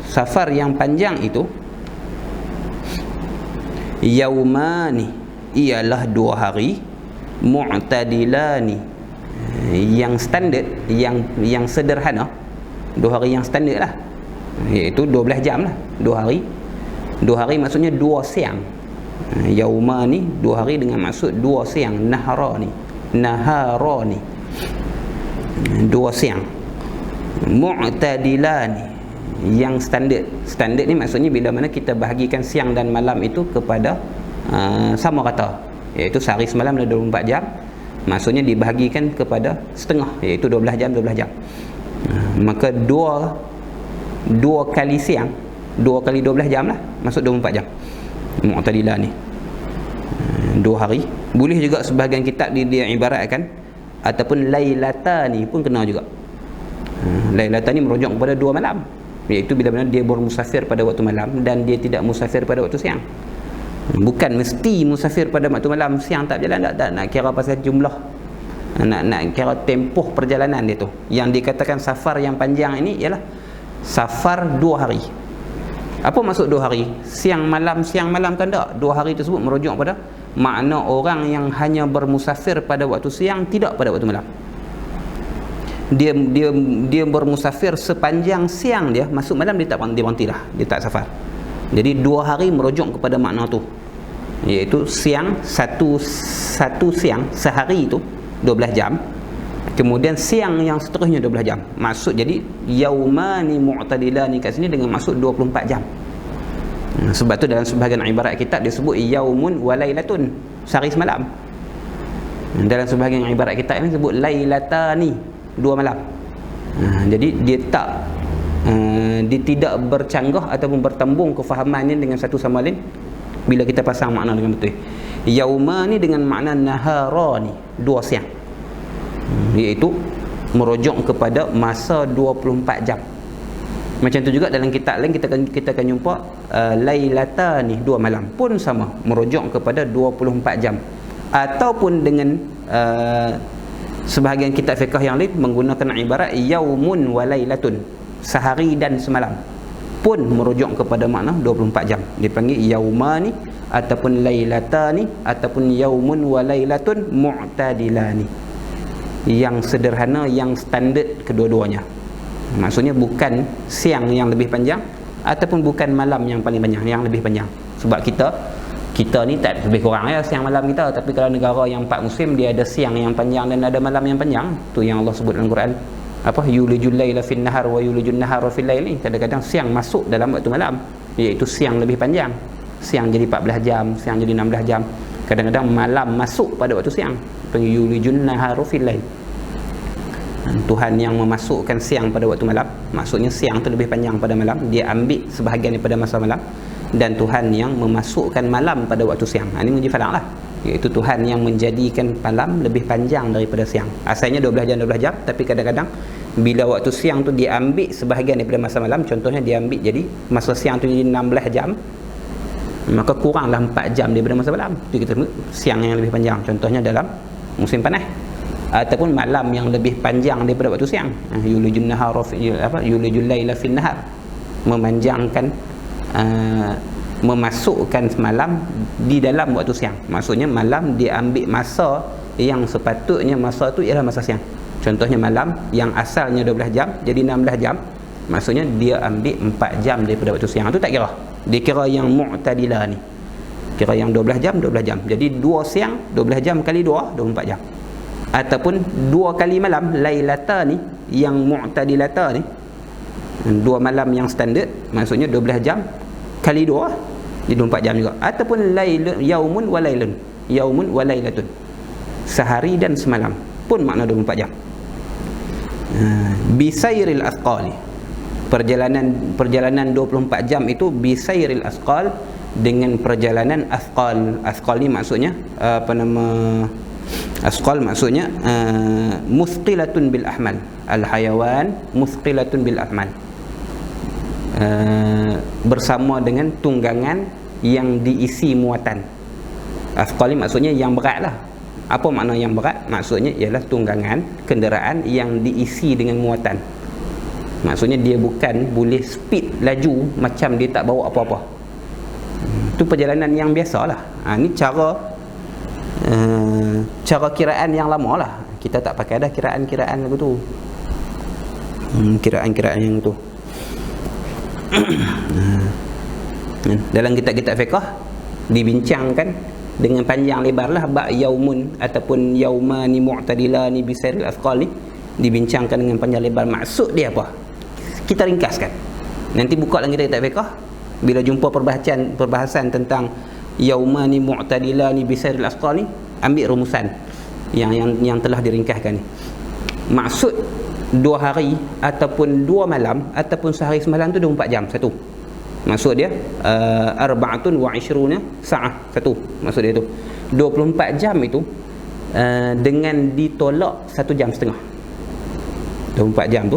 safar yang panjang itu, yaumani, ialah 2 hari, mu'tadilani, yang standard, yang sederhana. 2 hari yang standard lah, iaitu 12 jam lah. 2 hari, 2 hari maksudnya 2 siang. Yaumani, 2 hari dengan maksud 2 siang. Naharani, 2 siang. Mu'tadilani, yang standard. Standard ni maksudnya bila mana kita bahagikan siang dan malam itu kepada sama rata, iaitu sehari semalam ada 24 jam, maksudnya dibahagikan kepada setengah, iaitu 12 jam 12 jam. Maka 2 kali siang, 2 kali 12 jam lah, masuk 24 jam. Mu'tadilah ni 2 hari. Boleh juga sebahagian kitab dia ibaratkan, ataupun lailatani pun kena juga. Lailatani merujuk kepada 2 malam, iaitu bila mana dia bermusafir pada waktu malam dan dia tidak musafir pada waktu siang. Bukan mesti musafir pada waktu malam, siang tak berjalan, tak nak kira pasal jumlah, nak kira tempoh perjalanan dia tu. Yang dikatakan safar yang panjang ini ialah safar 2 hari. Apa maksud 2 hari? Siang malam kan tak? 2 hari tersebut merujuk pada makna orang yang hanya bermusafir pada waktu siang, tidak pada waktu malam. Dia bermusafir sepanjang siang dia, masuk malam dia tak berhenti dah, dia tak safar. Jadi 2 hari merujuk kepada makna tu, iaitu siang, satu siang sehari itu 12 jam, kemudian siang yang seterusnya 12 jam. Maksud jadi yaumani mu'tadilani kat sini dengan maksud 24 jam. Sebab tu dalam sebahagian ibarat kitab dia sebut yaumun wa lailatun, sehari semalam. Dalam sebahagian ibarat kitab ini sebut lailatani, 2 malam. Jadi dia tidak bercanggah ataupun bertembung kefahamannya dengan satu sama lain bila kita pasang makna dengan betul. Yaumani dengan makna naharani, 2 siang, iaitu merujuk kepada masa 24 jam. Macam tu juga dalam kitab lain kita akan jumpa lailatani, 2 malam, pun sama, merujuk kepada 24 jam. Ataupun dengan sebahagian kitab fiqh yang lain menggunakan ibarat yaumun wa lailatun, sehari dan semalam, pun merujuk kepada makna 24 jam. Dipanggil yaumani ataupun lailatani ataupun yaumun wa lailatun mu'tadilani, yang sederhana, yang standard kedua-duanya. Maksudnya bukan siang yang lebih panjang ataupun bukan malam yang paling panjang, yang lebih panjang. Sebab kita ni tak lebih kurang ya siang malam kita, tapi kalau negara yang 4 musim dia ada siang yang panjang dan ada malam yang panjang. Tu yang Allah sebut dalam Quran, apa, yulijul laila fin nahar wa yulijun nahara fil laili. Kadang-kadang siang masuk dalam waktu malam, iaitu siang lebih panjang. Siang jadi 14 jam, siang jadi 16 jam. Kadang-kadang malam masuk pada waktu siang, panggil yulijun nahara fil lail. Tuhan yang memasukkan siang pada waktu malam, maksudnya siang tu lebih panjang pada malam, dia ambil sebahagian daripada masa malam. Dan Tuhan yang memasukkan malam pada waktu siang. Ini menjadi falak lah, iaitu Tuhan yang menjadikan malam lebih panjang daripada siang. Asalnya 12 jam, tapi kadang-kadang bila waktu siang tu dia ambil sebahagian daripada masa malam, contohnya dia ambil jadi masa siang tu jadi 16 jam, maka kuranglah 4 jam daripada masa malam. Itu kita sebut siang yang lebih panjang, contohnya dalam musim panas. Ataupun malam yang lebih panjang daripada waktu siang, yulijun nahar yulijul laila fin nahar, memanjangkan, memasukkan malam di dalam waktu siang. Maksudnya malam dia ambil masa yang sepatutnya masa tu ialah masa siang. Contohnya malam yang asalnya 12 jam jadi 16 jam, maksudnya dia ambil 4 jam daripada waktu siang. Tu tak kira, dia kira yang mu'tadilah ni, kira yang 12 jam. Jadi 2 siang 12 jam kali 2 24 jam. Ataupun 2 kali malam lailata ni, yang mu'tadilata ni 2 malam yang standard, maksudnya 12 jam kali 2 jadi 24 jam juga. Ataupun yaumun wa lailun, yaumun wa lailatun, sehari dan semalam pun makna 24 jam. Bisairil asqali, perjalanan 24 jam itu bisairil asqal, dengan perjalanan asqal. Asqal ni maksudnya asqal maksudnya musqilatun bil ahmal, al hayawan musqilatun bil ahmal, bersama dengan tunggangan yang diisi muatan. Asqal ni maksudnya yang berat lah. Apa makna yang berat? Maksudnya ialah tunggangan kenderaan yang diisi dengan muatan. Maksudnya dia bukan boleh speed laju macam dia tak bawa apa-apa. Itu perjalanan yang biasalah. Ni cara kiraan yang lama lah. Kita tak pakai dah kiraan-kiraan lagu tu, kiraan-kiraan yang tu. Dalam kitab-kitab fiqh dibincangkan dengan panjang lebar lah bab yaumun ataupun yaumani mu'tadilani bisairil asqal ni, dibincangkan dengan panjang lebar. Maksud dia apa? Kita ringkaskan. Nanti buka dalam kitab fiqh, bila jumpa perbahasan tentang yaumani mu'tadilani bisairil asqal ni, ambil rumusan yang telah diringkaskan ni. Maksud 2 hari ataupun 2 malam ataupun sehari semalam tu 24 jam satu. Maksud dia arba'atun wa 20 sa'ah satu. Maksud dia tu 24 jam itu dengan ditolak 1 jam setengah. 24 jam tu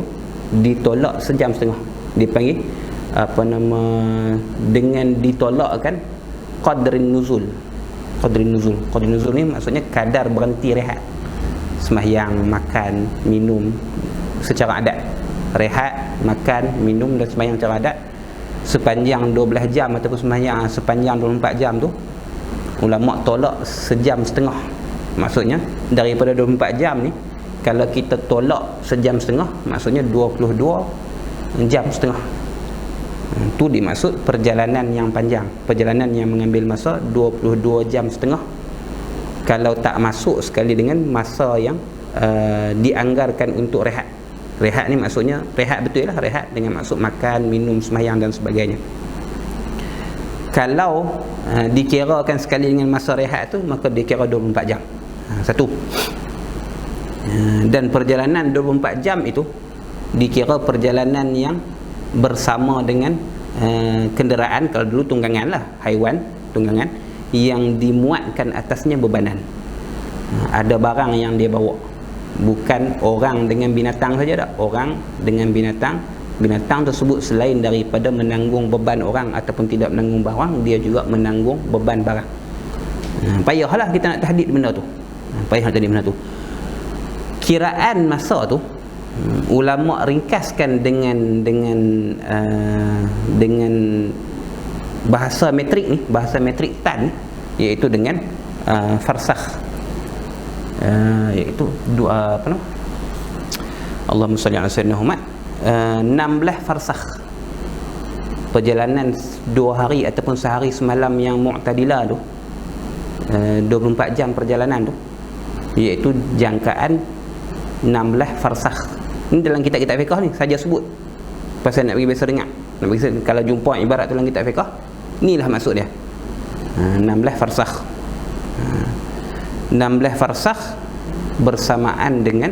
ditolak 1 jam setengah, dipanggil dengan ditolakkan qadrin nuzul. Qadrin nuzul ni maksudnya kadar berhenti rehat, sembahyang, makan, minum secara adat. Rehat, makan, minum dan sembahyang secara adat sepanjang 12 jam ataupun sembahyang sepanjang 24 jam tu, ulama tolak 1 jam setengah. Maksudnya daripada 24 jam ni, kalau kita tolak 1 jam setengah, maksudnya 22 jam setengah. Itu dimaksud perjalanan yang panjang, perjalanan yang mengambil masa 22 jam setengah. Kalau tak masuk sekali dengan masa yang dianggarkan untuk rehat. Rehat ni maksudnya rehat betul lah, rehat dengan maksud makan, minum, sembahyang dan sebagainya. Kalau dikirakan sekali dengan masa rehat tu, maka dikira 24 jam satu. Dan perjalanan 24 jam itu dikira perjalanan yang bersama dengan kenderaan. Kalau dulu tunggangan lah, haiwan, tunggangan yang dimuatkan atasnya bebanan. Ada barang yang dia bawa, bukan orang dengan binatang saja tak. Orang dengan binatang tersebut selain daripada menanggung beban orang ataupun tidak menanggung barang, dia juga menanggung beban barang. Payahlah kita nak tahdid benda tu. Payah nak tahdid benda tu. Kiraan masa tu ulama ringkaskan dengan bahasa metrik ni, bahasa metrik tan, iaitu dengan farsakh, iaitu Allahumma salli ala sayyidina Muhammad, 16 farsakh. Perjalanan 2 hari ataupun sehari semalam yang mu'tadilah tu, 24 jam perjalanan tu, iaitu jangkaan 16 farsakh. Ini dalam kitab-kitab fiqh ni saja sebut. Pasal nak bagi biasa dengar, nak bagi kalau jumpa ibarat dalam kitab fiqh, inilah maksud dia. 16 farsakh. 16 farsakh bersamaan dengan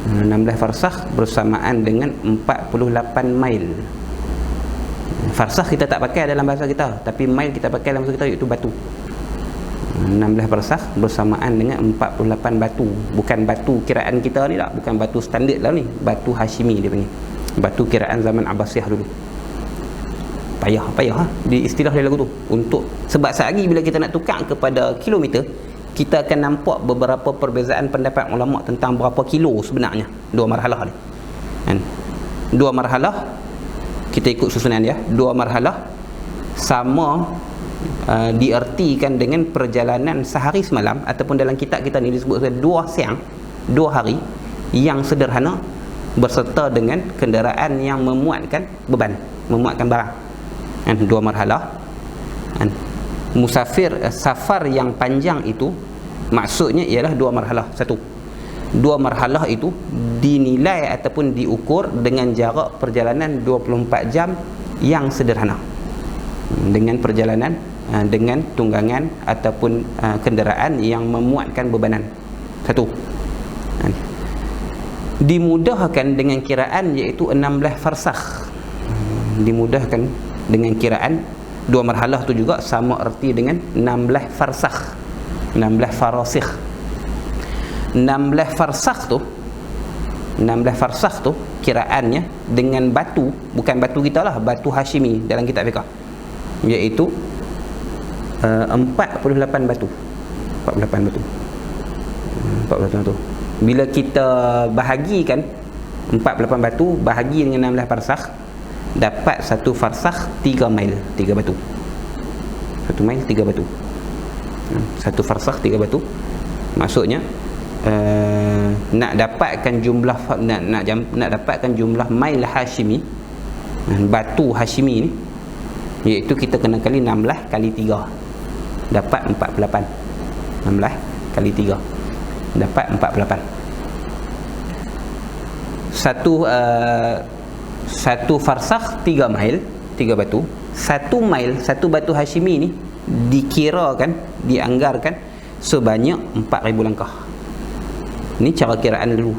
16 farsakh bersamaan dengan 48 mil. Farsakh kita tak pakai dalam bahasa kita, tapi mil kita pakai dalam bahasa kita, iaitu batu. 16 farsakh bersamaan dengan 48 batu. Bukan batu kiraan kita ni tak, bukan batu standard lah ni, batu Hashimi dia panggil. Batu kiraan zaman Abbasiyah dulu. Payah di istilah dia lagu tu. Untuk sebab sehari bila kita nak tukar kepada kilometer, kita akan nampak beberapa perbezaan pendapat ulama tentang berapa kilo sebenarnya dua marhalah ni. Kan? Dua marhalah, kita ikut susunan dia. Dua marhalah sama diertikan dengan perjalanan sehari semalam, ataupun dalam kitab kita ni disebut sebagai 2 siang 2 hari yang sederhana berserta dengan kenderaan yang memuatkan beban, memuatkan barang. Kan? Dua marhalah. Kan? Musafir safar yang panjang itu maksudnya ialah 2 marhalah. 2 marhalah itu dinilai ataupun diukur dengan jarak perjalanan 24 jam yang sederhana, dengan perjalanan dengan tunggangan ataupun kenderaan yang memuatkan bebanan. 1. Dimudahkan dengan kiraan iaitu 16 farsakh. Dimudahkan dengan kiraan 2 marhalah tu juga sama erti dengan 16 farsakh, 16 farasikh. 16 farsakh tu kiraannya dengan batu, bukan batu kita lah, batu Hashimi dalam kitab fiqh, iaitu 48 batu. 48 batu. Bila kita bahagikan 48 batu bahagi dengan 16 farsakh, dapat 1 farsakh 3 mil, 3 batu. 1 mil 3 batu. 1 farsakh 3 batu. Maksudnya nak dapatkan jumlah nak dapatkan jumlah mil Hashimi, batu Hashimi ni, iaitu kita kena kali 16 kali 3, dapat 48. 16 kali 3 dapat 48. Satu farsakh 3 mil, 3 batu. 1 mil, 1 batu Hashimi ni dikirakan, dianggarkan sebanyak 4,000 langkah. Ini cara kiraan dulu.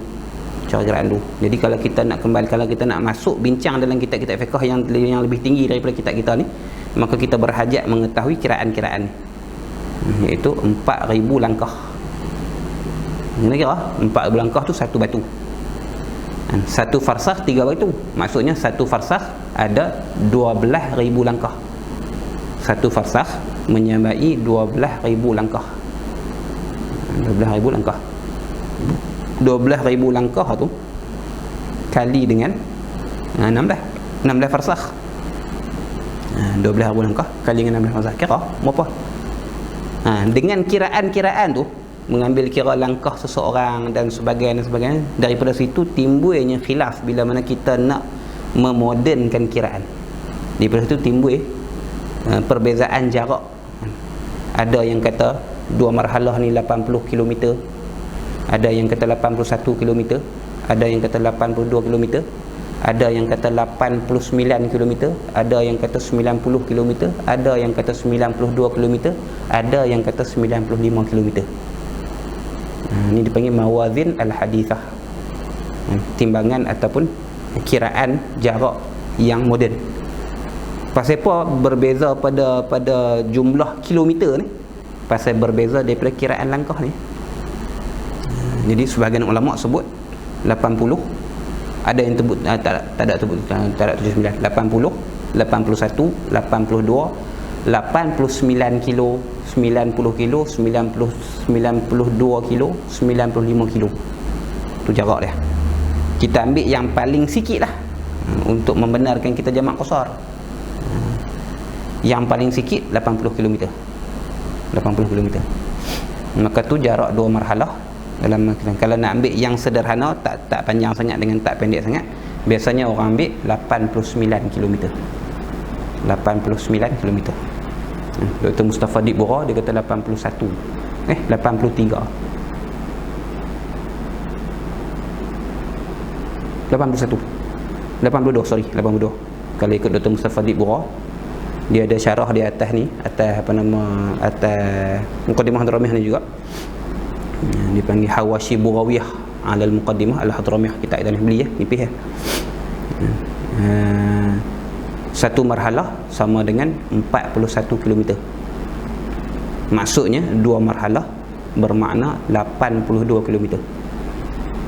Jadi kalau kita nak kembali, kalau kita nak masuk bincang dalam kitab-kitab fiqh yang lebih tinggi daripada kitab kita ni, maka kita berhajat mengetahui kiraan-kiraan ni, iaitu 4,000 langkah. Kena kira 4,000 langkah tu 1 batu. 1 farsakh 3 batu. Maksudnya 1 farsakh ada 12,000 langkah. 1 farsakh menyamai 12,000 langkah. 12,000 langkah. 12,000 langkah tu kali dengan 16 farsakh. 12,000 langkah kali dengan 16 farsakh, kira berapa? Dengan kiraan-kiraan tu, mengambil kira langkah seseorang dan sebagainya, daripada situ timbulnya khilaf bila mana kita nak memodernkan kiraan. Daripada situ timbul perbezaan jarak. Ada yang kata 2 marhalah ni 80 km, ada yang kata 81 km, ada yang kata 82 km, ada yang kata 89 km, ada yang kata 90 km, ada yang kata 92 km, ada yang kata 95 km. Ini dipanggil mawazin al-hadithah, timbangan ataupun kiraan jarak yang moden. Pasal apa berbeza pada jumlah kilometer ni? Pasal berbeza daripada kiraan langkah ni. Jadi sebahagian ulama sebut 80, ada yang sebut tak ada 79, 80, 81, 82, 89 kilo, 90 kilo, 92 kilo, 95 kilo. Tu jarak dia. Kita ambil yang paling sikit lah untuk membenarkan kita jamak qasar. Yang paling sikit 80 km. 80 km. Maka tu jarak 2 marhalah dalam. Kalau nak ambil yang sederhana, tak panjang sangat dengan tak pendek sangat, biasanya orang ambil 89 km. 89 km. Dr. Mustafa Dibura dia kata 81. 83. 82. Kalau ikut Dr. Mustafa Dibura, dia ada syarah di atas ni, atas Muqaddimah Hadramiyah ni juga. Dipanggil Hawashi Burawiyah alal muqaddimah al-Hadramiyah, kita dah beli ya, nipis ya. Satu marhalah sama dengan 41 km. Maksudnya 2 marhalah bermakna 82 km.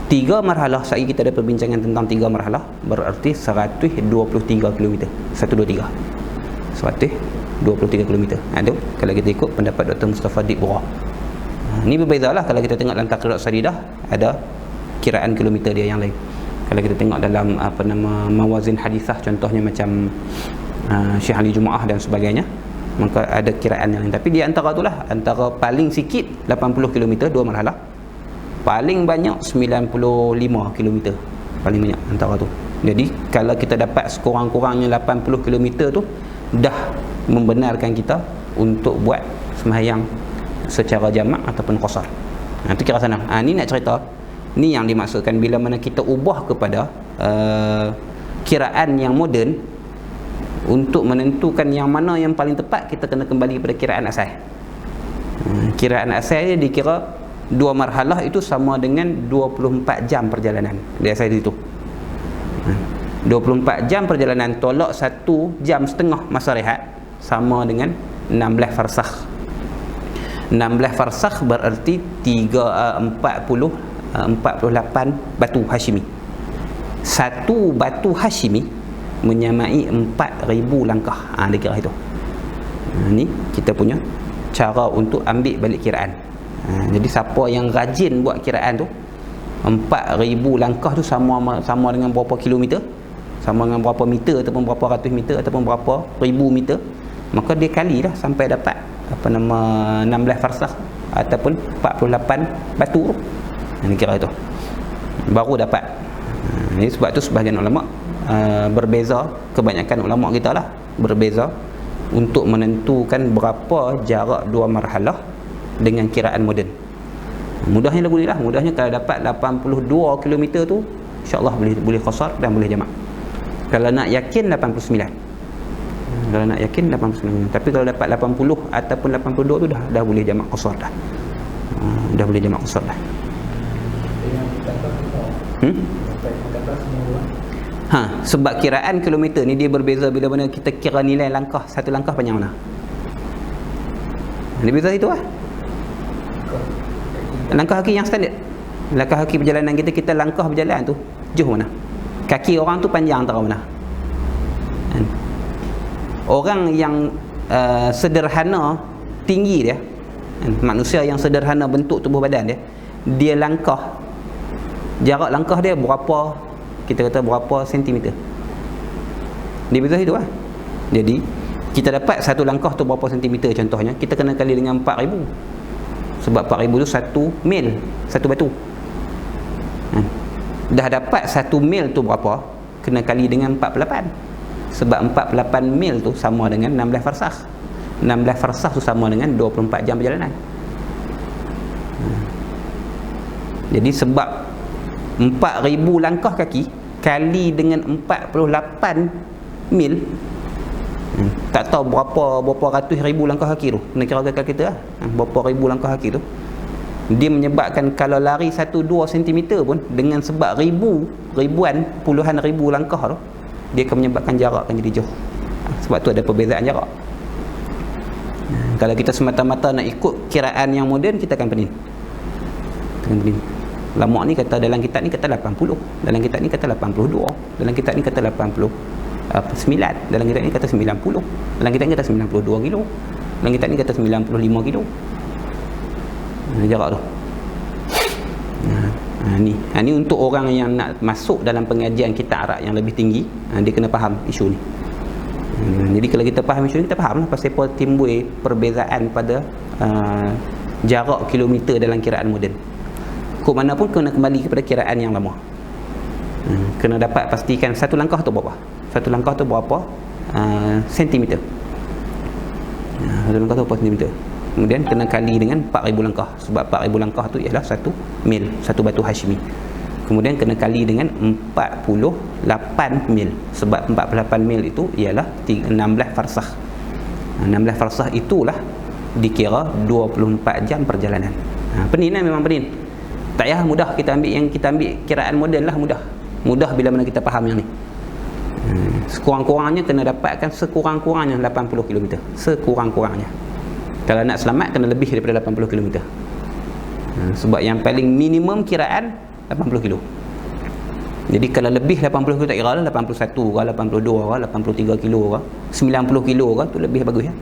3 marhalah, saya kita ada perbincangan tentang 3 marhalah, berarti 123 km. 123 km. Ada kalau kita ikut pendapat Dr. Mustafa Dibra. Ini berbezalah kalau kita tengok dalam Taqrirat Sadidah, ada kiraan kilometer dia yang lain. Kalau kita tengok dalam mawazin hadisah, contohnya macam Syekh Ali Jumaah dan sebagainya, maka ada kiraan yang lain. Tapi di antara itulah, antara paling sikit 80 km 2 marhalah, paling banyak 95 km, paling banyak antara tu. Jadi kalau kita dapat sekurang-kurangnya 80 km tu, dah membenarkan kita untuk buat sembahyang secara jamak ataupun qasar. Itu kira senang. Ni nak cerita, ni yang dimaksudkan bila mana kita ubah kepada kiraan yang moden. Untuk menentukan yang mana yang paling tepat, kita kena kembali kepada kiraan asal. Kiraan asal dia dikira 2 marhalah itu sama dengan 24 jam perjalanan. Dia asal itu 24 jam perjalanan tolak 1 jam setengah masa rehat, sama dengan 16 farsakh. 16 farsakh berarti 48 batu Hashimi. Satu batu Hashimi menyamai 4,000 langkah. Dia kira itu. Ni kita punya cara untuk ambil balik kiraan. Jadi siapa yang rajin buat kiraan tu, 4,000 langkah tu sama dengan berapa kilometer, sama dengan berapa meter ataupun berapa ratus meter ataupun berapa ribu meter, maka dia kalilah sampai dapat 16 farsakh ataupun 48 batu tu. Dia kira itu. Baru dapat. Ini sebab tu sebahagian ulama berbeza, kebanyakan ulama kita lah berbeza untuk menentukan berapa jarak 2 marhalah dengan kiraan moden. Mudahnya boleh lah, mudahnya kalau dapat 82 km tu, insya-Allah boleh qasar dan boleh jamak. Kalau nak yakin 89. Kalau nak yakin 89. Tapi kalau dapat 80 ataupun 82 tu dah boleh jamak qasar dah. Dah boleh jamak qasar dah. Sebab kiraan kilometer ni dia berbeza bila mana kita kira nilai langkah, satu langkah panjang mana. Dia beza itu lah. Langkah kaki yang standard. Langkah kaki perjalanan kita langkah berjalan tu jauh mana? Kaki orang tu panjang antara mana? Orang yang sederhana tinggi dia, manusia yang sederhana bentuk tubuh badan dia langkah, jarak langkah dia berapa, kita kata berapa sentimeter. Dia beza itu lah. Jadi kita dapat satu langkah tu berapa sentimeter contohnya, kita kena kali dengan 4,000. Sebab 4,000 tu 1 mil, satu batu. Dah dapat 1 mil tu berapa, kena kali dengan 48. Sebab 48 mil tu sama dengan 16 farsakh. 16 farsakh tu sama dengan 24 jam perjalanan. Jadi sebab 4,000 langkah kaki kali dengan 48 mil, tak tahu berapa ratus ribu langkah kaki tu, kena kira kakak kita lah, berapa ribu langkah kaki tu. Dia menyebabkan kalau lari 1-2 cm pun, dengan sebab ribuan, puluhan ribu langkah tu, dia akan menyebabkan jarak akan jadi jauh. Sebab tu ada perbezaan jarak. Kalau kita semata-mata nak ikut kiraan yang moden, kita akan pening. Lama ni kata dalam kitab ni kata 80, dalam kitab ni kata 82, dalam kitab ni kata 89, dalam kitab ni kata 90, dalam kitab ni kata 92 kilo, dalam kitab ni kata 95 kilo. Jarak tu. Ni untuk orang yang nak masuk dalam pengajian kitab Arab yang lebih tinggi, dia kena faham isu ni. Jadi kalau kita faham isu ni, kita faham lah pasal apa timbul perbezaan pada jarak kilometer dalam kiraan moden. Kok mana pun kena kembali kepada kiraan yang lama. Kena dapat pastikan satu langkah tu berapa. Satu langkah tu berapa sentimeter. Satu langkah tu berapa sentimeter. Kemudian kena kali dengan 4,000 langkah. Sebab 4,000 langkah tu ialah 1 mil, satu batu Hashimi. Kemudian kena kali dengan 48 mil. Sebab 48 mil itu ialah 16 farsakh. 16 farsakh itulah dikira 24 jam perjalanan. Penin lah, memang penin. Tak payah mudah, kita ambil kiraan moden lah, mudah bila mana kita faham yang ni. Sekurang-kurangnya kena dapatkan sekurang-kurangnya 80 km. Sekurang-kurangnya. Kalau nak selamat kena lebih daripada 80 km. Sebab yang paling minimum kiraan 80 km. Jadi kalau lebih 80 km tak kira lah, 81 ke, 82 ke, 83 kilo ke, 90 kilo ke, tu lebih bagus ya.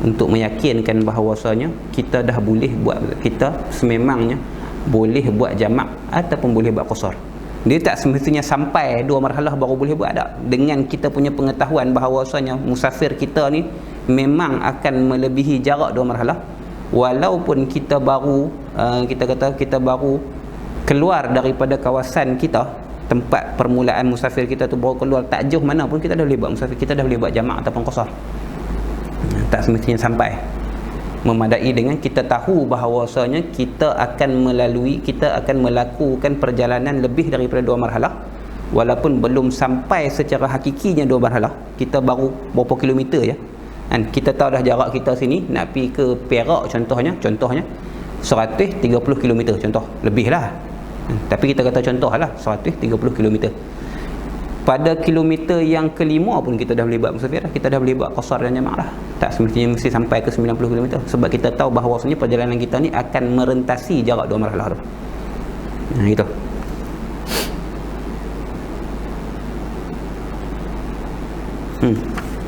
Untuk meyakinkan bahawasanya kita dah boleh buat, kita sememangnya boleh buat jamak ataupun boleh buat qasar. Dia tak semestinya sampai 2 marhalah baru boleh buat tak. Dengan kita punya pengetahuan bahawasanya musafir kita ni memang akan melebihi jarak 2 marhalah, walaupun kita baru kita baru keluar daripada kawasan kita, tempat permulaan musafir kita tu baru keluar, tak jauh mana pun kita dah boleh buat musafir, kita dah boleh buat jamak ataupun qasar. Tak semestinya sampai. Memadai dengan kita tahu bahawasanya kita akan melakukan perjalanan lebih daripada 2 marhalah, walaupun belum sampai secara hakikinya 2 marhalah, kita baru berapa kilometer ya kan. Kita tahu dah jarak kita sini nak pergi ke Perak contohnya 130 km contoh, lebih lah. Tapi kita kata contoh lah 130 km. Pada kilometer yang kelima pun kita dah boleh buat musafir, kita dah boleh buat qasar dan jamak lah. Tak semestinya mesti sampai ke 90 km, sebab kita tahu bahawasanya perjalanan kita ni akan merentasi jarak 2 marhalah tu. Gitu.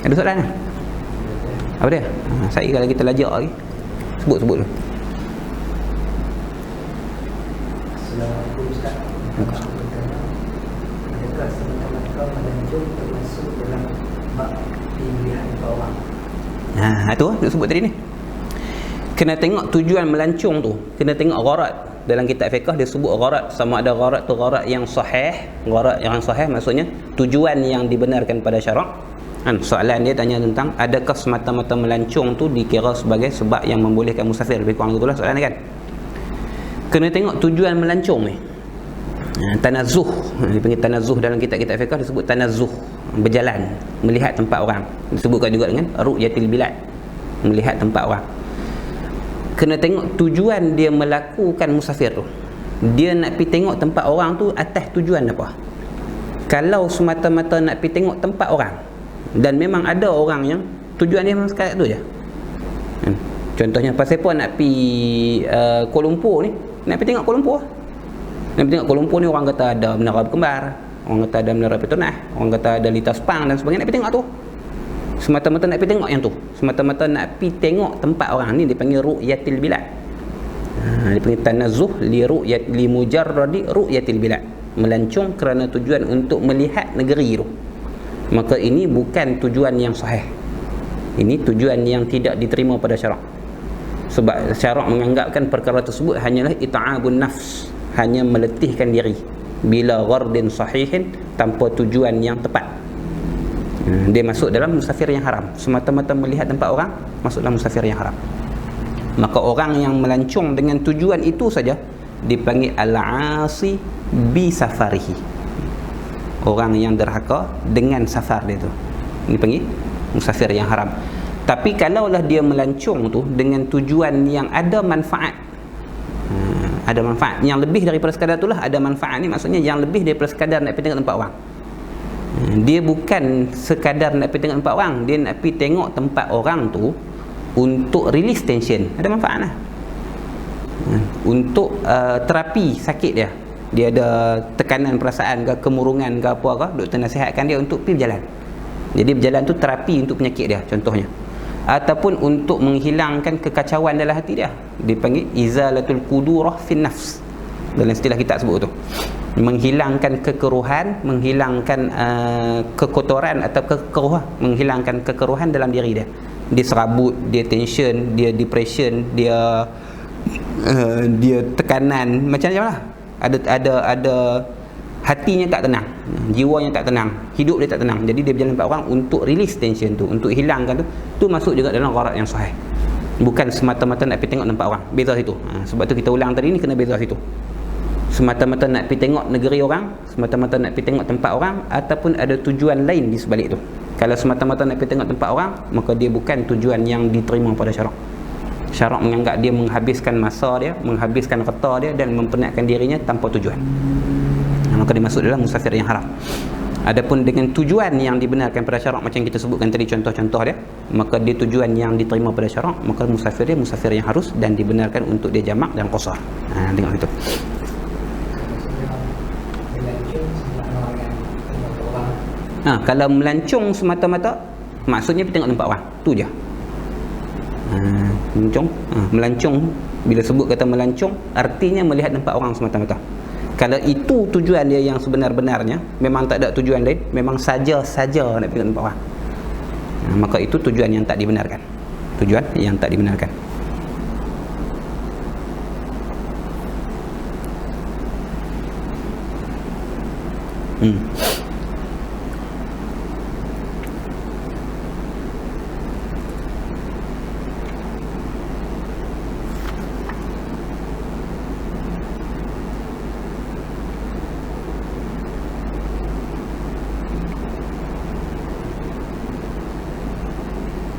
Ada soalan tak? Apa dia? Saya kalau kita lajak lagi sebut dulu. Assalamualaikum Ustaz. Adakah semata-mata melancong termasuk dalam bab pilihan bawah? Itu dia sebut tadi ni. Kena tengok tujuan melancong tu, kena tengok gharat. Dalam kitab fiqh dia sebut gharat, sama ada gharat tu gharat yang sahih. Gharat yang sahih maksudnya tujuan yang dibenarkan pada syarak. Soalan dia tanya tentang adakah semata-mata melancong tu dikira sebagai sebab yang membolehkan musafir, lebih kurang itulah soalan dia kan. Kena tengok tujuan melancong ni. Tanazzuh, dipanggil tanazzuh dalam kitab-kitab fiqh, disebut tanazzuh, berjalan, melihat tempat orang. Disebutkan juga dengan ru'yatil bilad, melihat tempat orang. Kena tengok tujuan dia melakukan musafir tu. Dia nak pergi tengok tempat orang tu atas tujuan apa? Kalau semata-mata nak pergi tengok tempat orang, dan memang ada orang yang tujuan dia memang sekadar tu je. Contohnya pasal apa nak pergi Kuala Lumpur ni, nak pergi tengok Kuala Lumpur. Nak pergi tengok Kuala Lumpur ni, orang kata ada menara berkembar, orang kata ada menara Petronas, orang kata ada litas pang dan sebagainya, nak pergi tengok tu. Semata-mata nak pergi tengok yang tu, semata-mata nak pergi tengok tempat orang ni, dipanggil ru'yatil bilad. Dipanggil tanazzuh li mujarradi ru'yatil bilad, melancong kerana tujuan untuk melihat negeri tu. Maka ini bukan tujuan yang sahih. Ini tujuan yang tidak diterima pada syarak. Sebab syarak menganggapkan perkara tersebut hanyalah ita'abun nafs, hanya meletihkan diri bila ghardin sahihin, tanpa tujuan yang tepat. Dia masuk dalam musafir yang haram. Semata-mata melihat tempat orang, masuk dalam musafir yang haram. Maka orang yang melancong dengan tujuan itu saja dipanggil al-'asi bi safarihi. Orang yang derhaka dengan safar dia tu, ini panggil musafir yang haram. Tapi kalaulah dia melancong tu dengan tujuan yang ada manfaat, ada manfaat yang lebih daripada sekadar itulah, ada manfaat ni maksudnya yang lebih daripada sekadar nak pergi tengok tempat orang. Dia bukan sekadar nak pergi tengok tempat orang, dia nak pergi tengok tempat orang tu untuk release tension, ada manfaat lah. Untuk terapi sakit dia ada tekanan perasaan ke, kemurungan ke apa ke, doktor nasihatkan dia untuk pergi berjalan. Jadi berjalan tu terapi untuk penyakit dia contohnya, ataupun untuk menghilangkan kekacauan dalam hati dia, dipanggil izalatul qudurah fin nafs dalam istilah kita sebut tu, menghilangkan kekeruhan, menghilangkan kekotoran atau kekeruhan, menghilangkan kekeruhan dalam diri dia. Dia serabut, dia tension, dia depression, dia tekanan macam-macam lah. Ada hatinya tak tenang, jiwanya tak tenang, hidup dia tak tenang. Jadi dia berjalan tempat orang untuk release tension tu, untuk hilangkan tu. Tu masuk juga dalam gharat yang sahih. Bukan semata-mata nak pergi tengok tempat orang. Beza situ. Sebab tu kita ulang tadi ni, kena beza situ. Semata-mata nak pergi tengok negeri orang, semata-mata nak pergi tengok tempat orang, ataupun ada tujuan lain di sebalik tu. Kalau semata-mata nak pergi tengok tempat orang, maka dia bukan tujuan yang diterima pada syarak. Syarak menganggap dia menghabiskan masa dia, menghabiskan harta dia dan mempenatkan dirinya tanpa tujuan. Maka dia masuk dalam musafir yang haram. Adapun dengan tujuan yang dibenarkan pada syarak macam kita sebutkan tadi contoh-contoh dia, maka dia tujuan yang diterima pada syarak, maka musafir dia musafir yang harus dan dibenarkan untuk dia jamak dan qasar. Tengok itu. Kalau melancong semata-mata, maksudnya pergi tengok tempat orang, tu je. Melancong, bila sebut kata melancong, artinya melihat tempat orang semata-mata. Kalau itu tujuan dia yang sebenar-benarnya, memang tak ada tujuan lain, memang saja-saja nak pergi tempat orang, maka itu tujuan yang tak dibenarkan. Tujuan yang tak dibenarkan.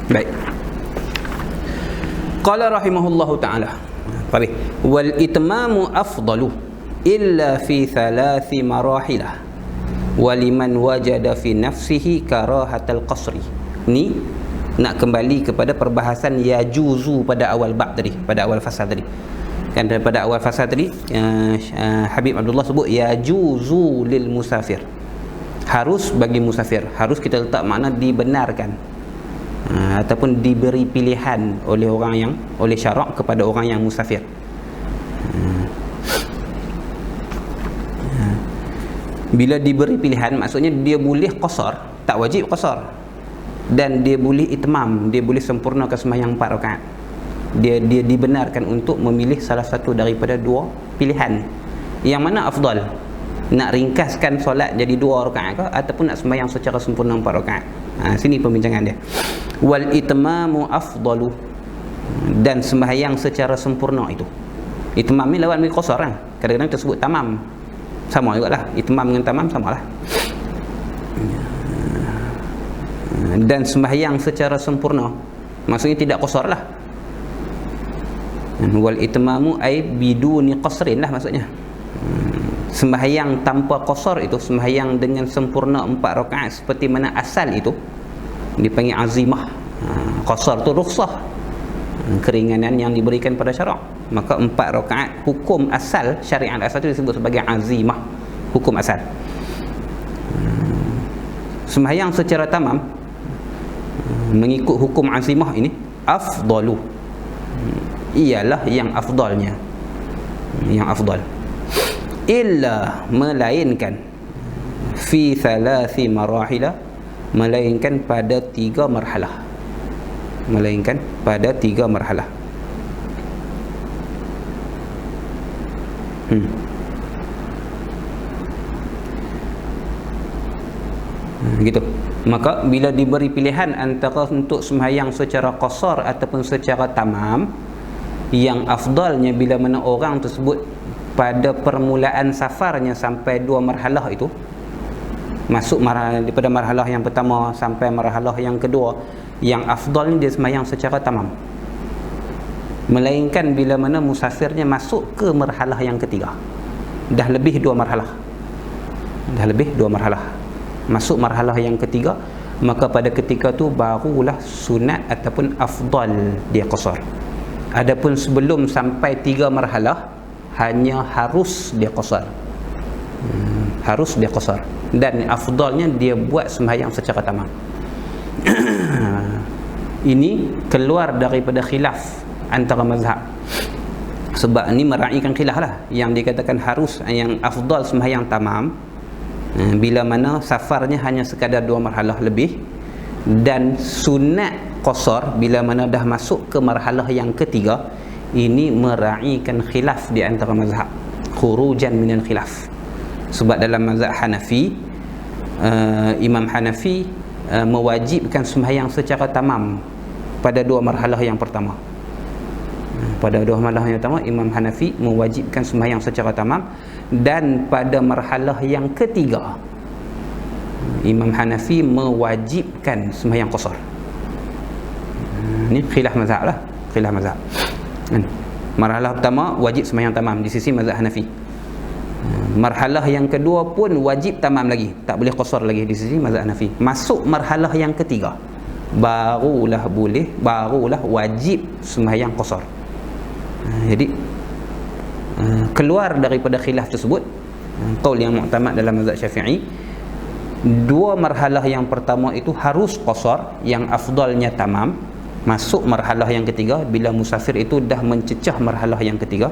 Baik. Qala rahimahullahu ta'ala. Baik. Wal itmamu afdalu illa fi thalathi marahilah. Waliman wajada fi nafsihi karahatal qasri. Ni nak kembali kepada perbahasan yajuzu pada awal bab tadi, pada awal fasal tadi. Kan pada awal fasal tadi Habib Abdullah sebut yajuzu lil musafir. Harus bagi musafir. Harus kita letak makna dibenarkan. Ataupun diberi pilihan oleh orang yang, oleh syarak kepada orang yang musafir. Bila diberi pilihan, maksudnya dia boleh qasar, tak wajib qasar, dan dia boleh itmam, dia boleh sempurnakan sembahyang 4 rakaat. Dia dibenarkan untuk memilih salah satu daripada dua pilihan. Yang mana afdal? Nak ringkaskan solat jadi 2 rakaat ke, ataupun nak sembahyang secara sempurna 4 rakaat? Sini pembincangan dia. Wal itmamu afdalu, dan sembahyang secara sempurna itu. Itmam ni lawan dengan qasar kan? Kadang-kadang kita sebut tamam. Sama jugalah, itmam dengan tamam samalah. Dan sembahyang secara sempurna maksudnya tidak qasar lah. Wal itmamu ay biduni qasrin lah maksudnya. Sembahyang tanpa qasar itu, sembahyang dengan sempurna 4 rakaat seperti mana asal itu, dipanggil azimah. Qasar tu rukhsah, keringanan yang diberikan pada syarak. Maka 4 rakaat hukum asal, syariat asal itu disebut sebagai azimah, hukum asal. Sembahyang secara tamam mengikut hukum azimah ini afdalu, ialah yang afdalnya, yang afdal. Illa, melainkan, fi thalathi marahila, melainkan pada 3 marhalah, melainkan pada 3 marhalah. Gitu. Maka bila diberi pilihan antara untuk sembahyang secara qasar ataupun secara tamam, yang afdalnya bila mana orang tersebut pada permulaan safarnya sampai 2 marhalah itu, masuk daripada marhalah yang pertama sampai marhalah yang kedua, yang afdal ni dia sembahyang secara tamam. Melainkan bila mana musafirnya masuk ke marhalah yang ketiga, dah lebih 2 marhalah, dah lebih 2 marhalah, masuk marhalah yang ketiga, maka pada ketika tu barulah sunat ataupun afdal dia qasar. Adapun sebelum sampai 3 marhalah, hanya harus dia qasar, harus dia qasar, dan afdalnya dia buat sembahyang secara tamam. Ini keluar daripada khilaf antara mazhab, sebab ini meraihkan khilaf lah. Yang dikatakan harus, yang afdal sembahyang tamam bila mana safarnya hanya sekadar 2 marhalah lebih, dan sunat qasar bila mana dah masuk ke marhalah yang ketiga. Ini meraihkan khilaf di antara mazhab, khurujan minal khilaf. Sebab dalam mazhab Hanafi, Imam Hanafi mewajibkan sembahyang secara tamam pada 2 marhalah yang pertama. Pada 2 marhalah yang pertama, Imam Hanafi mewajibkan sembahyang secara tamam, dan pada marhalah yang ketiga Imam Hanafi mewajibkan sembahyang qasar. Ini khilaf mazhab lah. khilaf mazhab. Marhalah pertama wajib sembahyang tamam di sisi mazhab Hanafi. Marhalah yang kedua pun wajib tamam lagi, tak boleh qasar lagi di sisi mazhab Hanafi. Masuk marhalah yang ketiga, barulah wajib sembahyang qasar. Jadi keluar daripada khilaf tersebut, qaul yang mu'tamad dalam mazhab Syafi'i, dua marhalah yang pertama itu harus qasar, yang afdalnya tamam. Masuk marhalah yang ketiga bila musafir itu dah mencecah marhalah yang ketiga,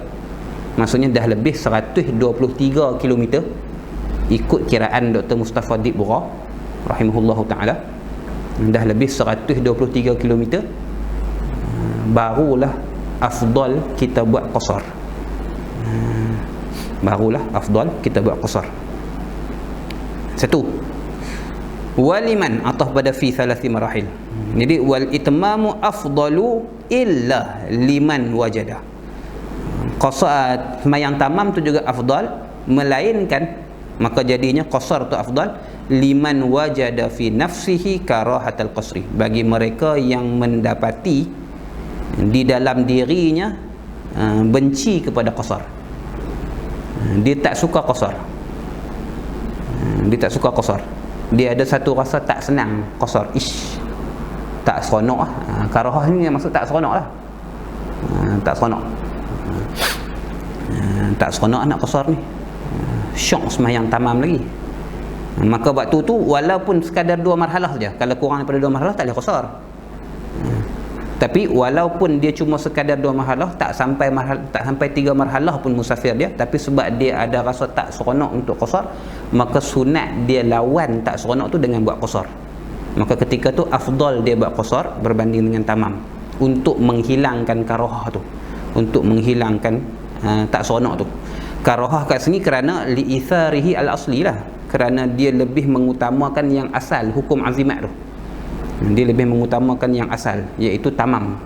maksudnya dah lebih 123 km ikut kiraan Dr. Mustafa Dibura rahimahullahu ta'ala, dah lebih 123 km, barulah afdal kita buat qasar. Satu, waliman atah pada fi thalathi marahil. Jadi wal itmamu afdalu illa liman wajada. Qasar sembahyang tamam tu juga afdal, melainkan maka jadinya qasar tu afdal liman wajada fi nafsihi karahatal qasri, bagi mereka yang mendapati di dalam dirinya benci kepada qasar. Dia tak suka qasar. Dia ada satu rasa tak senang qasar. Tak seronok lah. Karahah ni maksud tak seronok lah. Tak seronok nak qasar ni. Syok sembahyang tamam lagi. Maka waktu tu walaupun sekadar 2 marhalah saja, kalau kurang daripada 2 marhalah tak boleh qasar. Tapi walaupun dia cuma sekadar 2 marhalah, tak sampai 3 marhalah pun musafir dia, tapi sebab dia ada rasa tak seronok untuk qasar, maka sunat dia lawan tak seronok tu dengan buat qasar. Maka ketika tu afdal dia buat qasar berbanding dengan tamam, untuk menghilangkan karahah tu, untuk menghilangkan tak seronok tu. Karahah kat sini kerana li'itharihi al-asli lah, kerana dia lebih mengutamakan yang asal, hukum azimat tu. Dia lebih mengutamakan yang asal, iaitu tamam.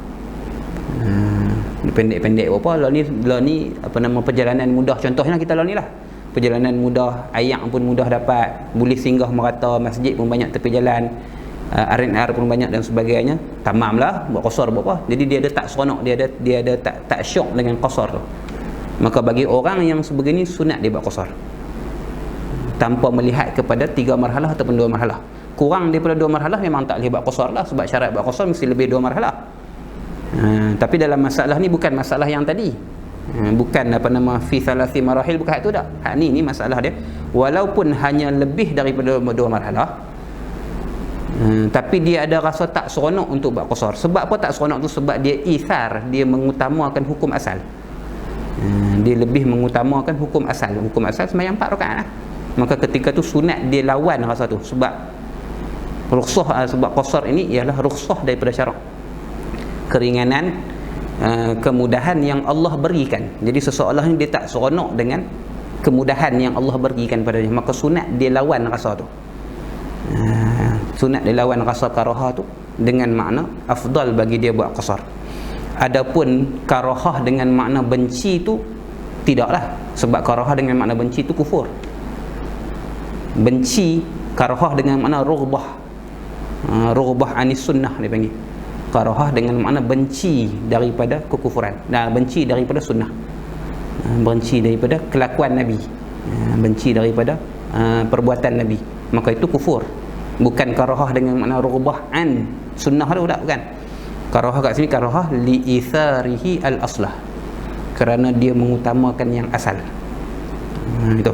Pendek-pendek apa lah ni apa nama, perjalanan mudah contohnya kita lah ni lah. Perjalanan mudah, ayak pun mudah dapat, boleh singgah merata, masjid pun banyak tepi jalan, R&R pun banyak dan sebagainya, tamam lah, buat qasar buat apa. Jadi dia ada tak seronok, dia ada tak syok dengan qasar tu. Maka bagi orang yang sebegini sunat dia buat qasar tanpa melihat kepada 3 marhalah ataupun 2 marhalah. Kurang daripada 2 marhalah memang tak boleh buat qasar lah, sebab syarat buat qasar mesti lebih 2 marhalah. Tapi dalam masalah ni bukan masalah yang tadi, bukan apa nama fi thalathi marahil, bukan hak tu dah. Hak ni masalah dia walaupun hanya lebih daripada 2 marhalah, tapi dia ada rasa tak seronok untuk buat qasar. Sebab apa tak seronok tu? Sebab dia ithar, dia mengutamakan hukum asal. Dia lebih mengutamakan hukum asal. Hukum asal sembahyang 4 rakaat lah. Maka ketika tu sunat dia lawan rasa tu, sebab rukhsah, sebab qasar ini ialah rukhsah daripada syarak, keringanan, kemudahan yang Allah berikan. Jadi seseorang ni dia tak seronok dengan kemudahan yang Allah berikan padanya, maka sunat dia lawan rasa tu. Sunat dia lawan rasa karahah tu dengan makna afdal bagi dia buat qasar. Adapun karahah dengan makna benci tu tidaklah, sebab karahah dengan makna benci tu kufur. Benci, karahah dengan makna rughbah anis sunnah dia panggil. Karahah dengan makna benci daripada kekufuran, benci daripada sunnah, benci daripada kelakuan Nabi, benci daripada perbuatan Nabi, maka itu kufur. Bukan karahah dengan makna rughbah an sunnah tu tak, bukan. Karahah kat sini karahah li'itharihi al-aslah, kerana dia mengutamakan yang asal. Itu.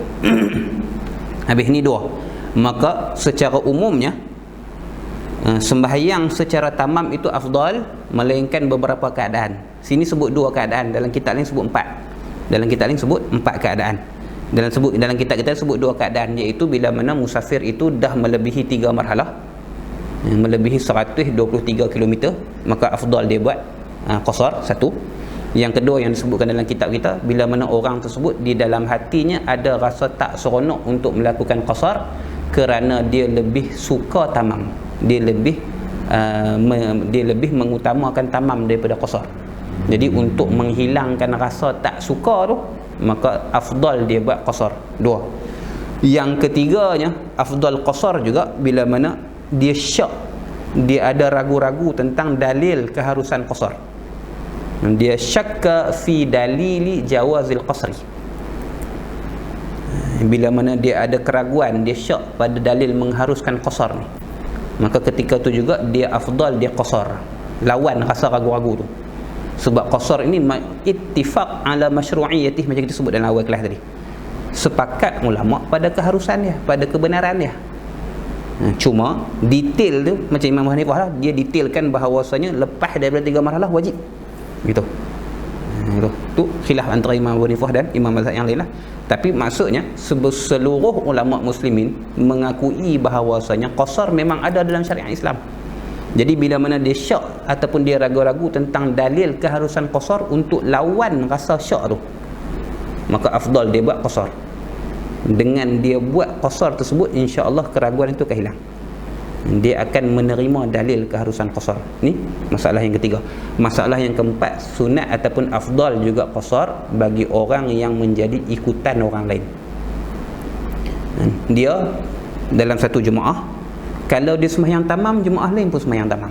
Habis ni 2. Maka secara umumnya sembahyang secara tamam itu afdal, melainkan beberapa keadaan. Sini sebut 2 keadaan, dalam kitab lain sebut 4. Dalam kitab lain sebut 4 keadaan. Dalam kitab kita sebut 2 keadaan, iaitu bila mana musafir itu dah melebihi 3 marhalah, melebihi 123 km, maka afdal dia buat qasar. Satu. Yang kedua yang disebutkan dalam kitab kita, bila mana orang tersebut di dalam hatinya ada rasa tak seronok untuk melakukan qasar, kerana dia lebih suka tamam, dia lebih mengutamakan tamam daripada qasar. Jadi untuk menghilangkan rasa tak suka tu, maka afdal dia buat qasar. 2. Yang ketiganya, afdal qasar juga bila mana dia syak, dia ada ragu-ragu tentang dalil keharusan qasar. Dia syakka fi dalili jawazil qasri. Bila mana dia ada keraguan, dia syak pada dalil mengharuskan qasar ni, maka ketika tu juga dia afdal dia qasar, lawan rasa ragu-ragu tu. Sebab qasar ini ittifaq ala masyru'iyyatih, macam kita sebut dalam awal kelas tadi. Sepakat ulama pada keharusan dia, pada kebenaran dia. Cuma detail tu macam Imam Hanifah lah, dia detailkan bahawasanya lepas daripada 3 marhalah wajib. Gitu. Tu khilaf antara Imam Hanifah dan imam mazhab yang lain lah. Tapi maksudnya seluruh ulama muslimin mengakui bahawasanya qasar memang ada dalam syariat Islam. Jadi bila mana dia syak ataupun dia ragu-ragu tentang dalil keharusan qasar untuk lawan rasa syak tu, maka afdal dia buat qasar. Dengan dia buat qasar tersebut, insya-Allah keraguan itu akan hilang. Dia akan menerima dalil keharusan qasar. Ni masalah yang ketiga. Masalah yang keempat, sunat ataupun afdal juga qasar bagi orang yang menjadi ikutan orang lain. Dia dalam satu jemaah, kalau dia sembahyang tamam, jemaah lain pun sembahyang tamam.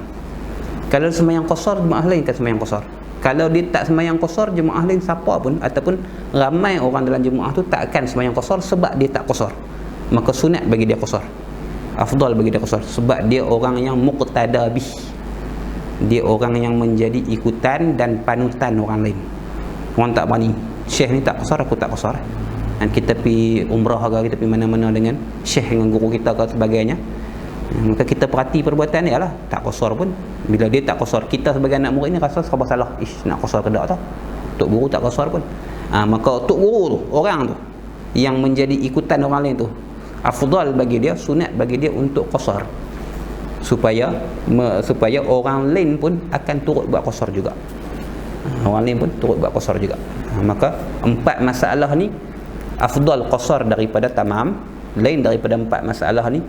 Kalau sembahyang qasar, jemaah lain kan sembahyang qasar. Kalau dia tak sembahyang qasar, jemaah lain siapa pun ataupun ramai orang dalam jemaah tu tak akan sembahyang qasar sebab dia tak qasar. Maka sunat bagi dia qasar. Afdal bagi dia qasar sebab dia orang yang muqtada bih. Dia orang yang menjadi ikutan dan panutan orang lain. Orang tak berani, syekh ni tak qasar, aku tak qasar. Dan kita pergi umrah ke, kita pergi mana-mana dengan syekh, dengan guru kita ke sebagainya, maka kita perhati perbuatan dia lah. Tak qasar pun, bila dia tak qasar, kita sebagai anak murid ni rasa serba salah. Nak qasar ke tak tau. Tok guru tak qasar pun. Maka tok guru tu, orang tu yang menjadi ikutan orang lain tu, afdal bagi dia, sunat bagi dia untuk qasar, supaya orang lain pun akan turut buat qasar juga. Orang lain pun turut buat qasar juga. Maka 4 masalah ni afdal qasar daripada tamam, lain daripada 4 masalah ni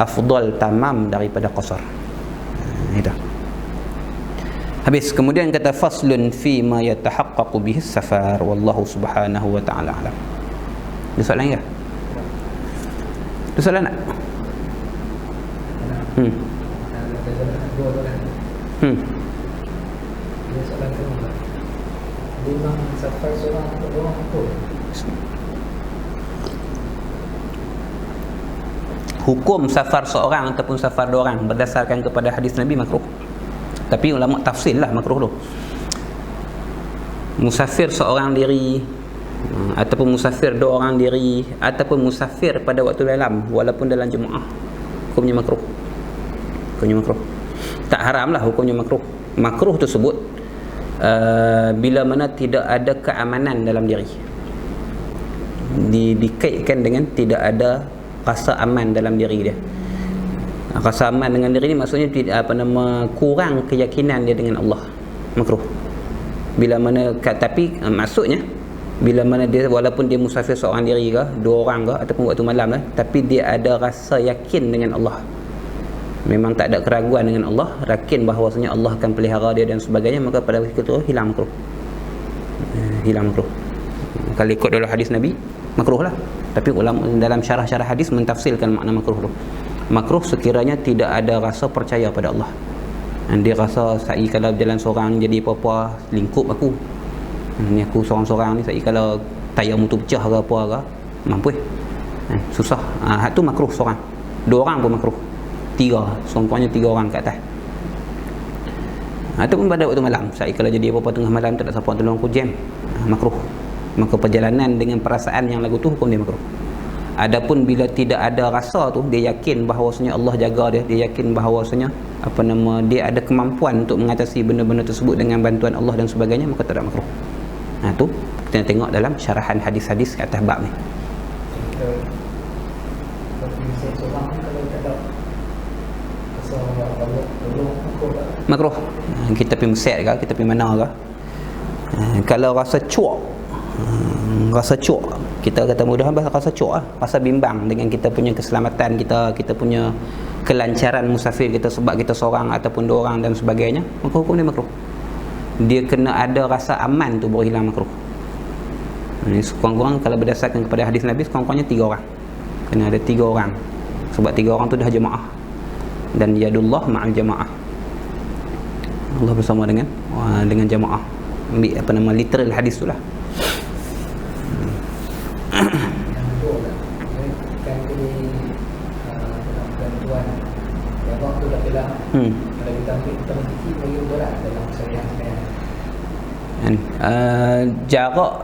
afdal tamam daripada qasar. Itu. Habis. Kemudian kata faslun fi ma yatahaqqaqu bihi safar, wallahu subhanahu wa ta'ala alam. Ada soalan ke? Ada soalan tak? Hukum safar seorang ataupun safar 2 orang berdasarkan kepada hadis Nabi makruh. Tapi ulama tafsir lah makruh tu. Musafir seorang diri ataupun musafir 2 orang diri ataupun musafir pada waktu dalam walaupun dalam jemaah, hukumnya makruh. Hukumnya makruh. Tak haram lah, hukumnya makruh. Makruh tersebut bila mana tidak ada keamanan dalam diri, dikaitkan dengan tidak ada rasa aman dalam diri dia. Rasa aman dengan diri ni maksudnya kurang keyakinan dia dengan Allah, makruh. Bila mana tapi maksudnya bila mana dia walaupun dia musafir seorang diri ke, 2 orang ke ataupun waktu malam lah, tapi dia ada rasa yakin dengan Allah, memang tak ada keraguan dengan Allah, yakin bahawasanya Allah akan pelihara dia dan sebagainya, maka pada waktu itu hilang makruh. Hilang makruh. Kalau ikut dalam hadis Nabi makruh lah. Tapi ulama dalam syarah-syarah hadis mentafsirkan makna makruh tu. Makruh sekiranya tidak ada rasa percaya pada Allah. Dan dia rasa saya kalau jalan seorang jadi apa-apa lingkup aku. Ni aku seorang-seorang ni, saya kalau tayar motor pecah ke apa ke, mampu susah. Hak tu makruh seorang. 2 orang pun makruh. 3, seumpamanya 3 orang ke atas. Ataupun pada waktu malam, saya kalau jadi apa-apa tengah malam tak ada siapa tolong aku jam, makruh. Maka perjalanan dengan perasaan yang lagu tu hukum dia makruh. Adapun bila tidak ada rasa tu, dia yakin bahawasanya Allah jaga dia, dia yakin bahawasanya dia ada kemampuan untuk mengatasi benda-benda tersebut dengan bantuan Allah dan sebagainya, maka tak ada makruh. Tu kita tengok dalam syarahan hadis-hadis ke atas bab ni. Makruh. Kita pergi Mesir ke, kita pergi mana ke, kalau rasa cuak, kita kata mudah rasa cuak lah, rasa bimbang dengan kita punya keselamatan kita punya kelancaran musafir kita sebab kita seorang ataupun 2 orang dan sebagainya, maka hukum dia makruh. Dia kena ada rasa aman tu baru hilang makruh. Ini sekurang-kurang kalau berdasarkan kepada hadis Nabi, sekurang-kurangnya 3 orang. Kena ada 3 orang. Sebab 3 orang tu dah jemaah. Dan yadullah ma'al jemaah. Allah bersama dengan jemaah. ambil apa nama literal hadis tu lah. Yang kedua kan jadi dalam bantuan yang waktu dah bilang kalau kita ambil terhenti bagi berat dalam syariah sekarang. Jarak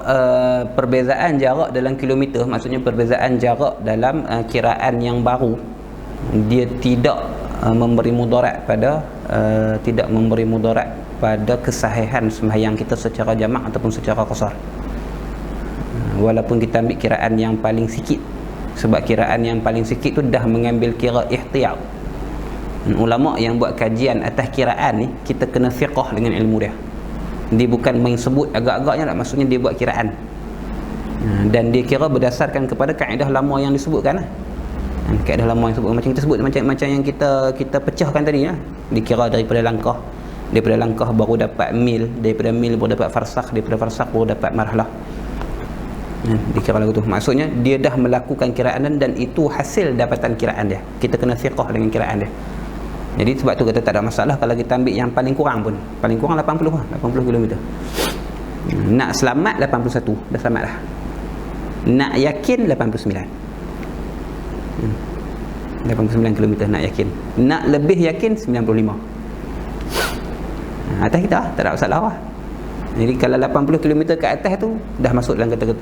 perbezaan jarak dalam kilometer, maksudnya perbezaan jarak dalam kiraan yang baru, dia tidak memberi mudarat pada kesahihan sembahyang kita secara jamak ataupun secara qasar. Walaupun kita ambil kiraan yang paling sikit, sebab kiraan yang paling sikit tu dah mengambil kira ihtiyat. Ulama yang buat kajian atas kiraan ni, kita kena fiqh dengan ilmu dia. Dia bukan main sebut agak-agaknya tak, maksudnya dia buat kiraan. Dan dia kira berdasarkan kepada kaedah lama yang disebutkan lah. Kaedah lama yang disebut, macam kita sebut, macam yang kita pecahkan tadi lah. Dikira daripada langkah baru dapat mil, daripada mil baru dapat farsakh, daripada farsakh baru dapat marhalah. Dikira lagu tu, maksudnya dia dah melakukan kiraan dan itu hasil dapatan kiraan dia. Kita kena fiqh dengan kiraan dia. Jadi sebab tu kata tak ada masalah kalau kita ambil yang paling kurang pun. Paling kurang 80 km. Nak selamat 81, dah selamat dah. Nak yakin 89. 89 km nak yakin. Nak lebih yakin 95. Atas kita tak ada masalah lah. Jadi kalau 80 km ke atas tu dah masuk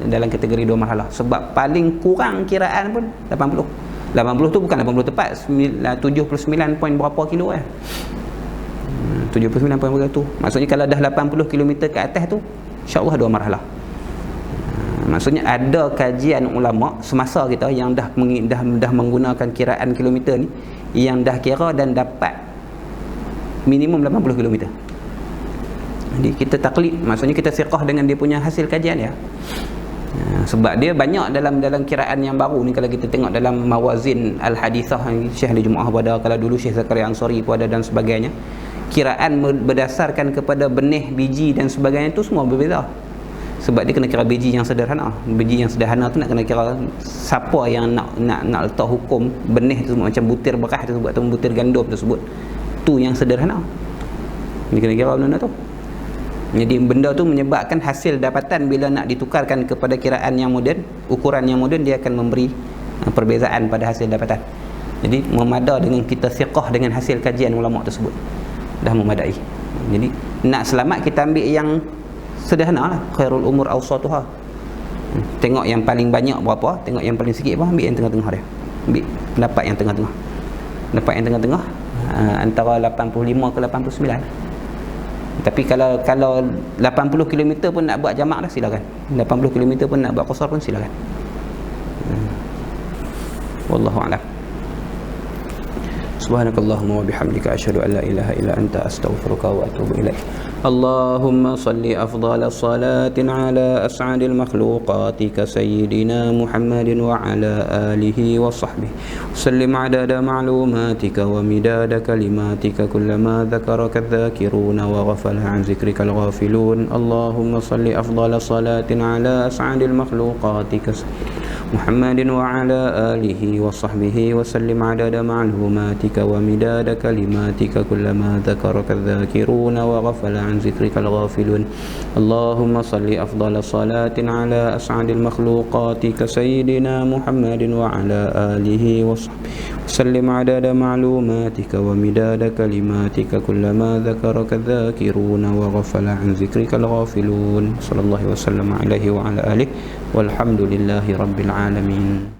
dalam kategori dua marhalah. Sebab paling kurang kiraan pun 80. 80 tu bukan 80 tepat, 79 point berapa kilo 79 point berapa tu. Maksudnya kalau dah 80 km ke atas tu insya-Allah dua marhalah. Maksudnya ada kajian ulama semasa kita yang dah menggunakan kiraan kilometer ni, yang dah kira dan dapat minimum 80 km. Jadi kita taklid, maksudnya kita siqah dengan dia punya hasil kajian ya. Sebab dia banyak dalam kiraan yang baru ni. Kalau kita tengok dalam Mawazin Al-Hadithah Syekh Ali Jumaah pada, kalau dulu Syekh Zakaria Ansari pun ada dan sebagainya, kiraan berdasarkan kepada benih, biji dan sebagainya tu semua berbeza. Sebab dia kena kira biji yang sederhana. Biji yang sederhana tu nak kena kira siapa yang nak letak hukum benih tu, macam butir beras tu sebut, atau butir gandum tu sebut, tu yang sederhana. Dia kena kira benda tu. Jadi benda tu menyebabkan hasil dapatan bila nak ditukarkan kepada kiraan yang moden, ukuran yang moden, dia akan memberi perbezaan pada hasil dapatan. Jadi memada dengan kita siqah dengan hasil kajian ulama tersebut, dah memadai. Jadi nak selamat kita ambil yang sederhana lah, khairul umur awsatuha. Tengok yang paling banyak berapa, tengok yang paling sikit apa, ambil yang tengah-tengah dia. Ambil pendapat yang tengah-tengah. Pendapat yang tengah-tengah antara 85 ke 89. Tapi kalau 80 km pun nak buat jamak dah, silakan. 80 km pun nak buat qasar pun silakan. Wallahu a'lam. Subhanakallahumma wa bihamdika asyhadu an la ilaha illa anta astaghfiruka wa atubu ilaik. Allahumma salli afdhala salatin ala as'adil makhluqatika sayyidina Muhammadin wa ala alihi wa sahbihi sallim adada ma'lumatika wa midada kalimatika kullama dhakaraka adh-dhakiruna wa ghafala an zikrika al-ghafilun. Allahumma salli afdhala salatin ala as'adil makhluqatika Muhammadin wa ala alihi wa sahbihi wa sallim adada ma'lumatika wa midada kalimatika kullama dhakaraka adh-dhakiruna wa ghafala an zikrika al-ghafilun. Allahumma salli afdhala salatin ala as'adil makhluqatika sayyidina Muhammadin wa ala alihi wa sahbihi sallim adada ma'lumatika wa midada kalimatika kullama dhakaraka adh-dhakiruna wa ghafala an zikrika al-ghafilun. Sallallahu wa sallam alaihi wa ala alihi walhamdulillahi rabbil alamin.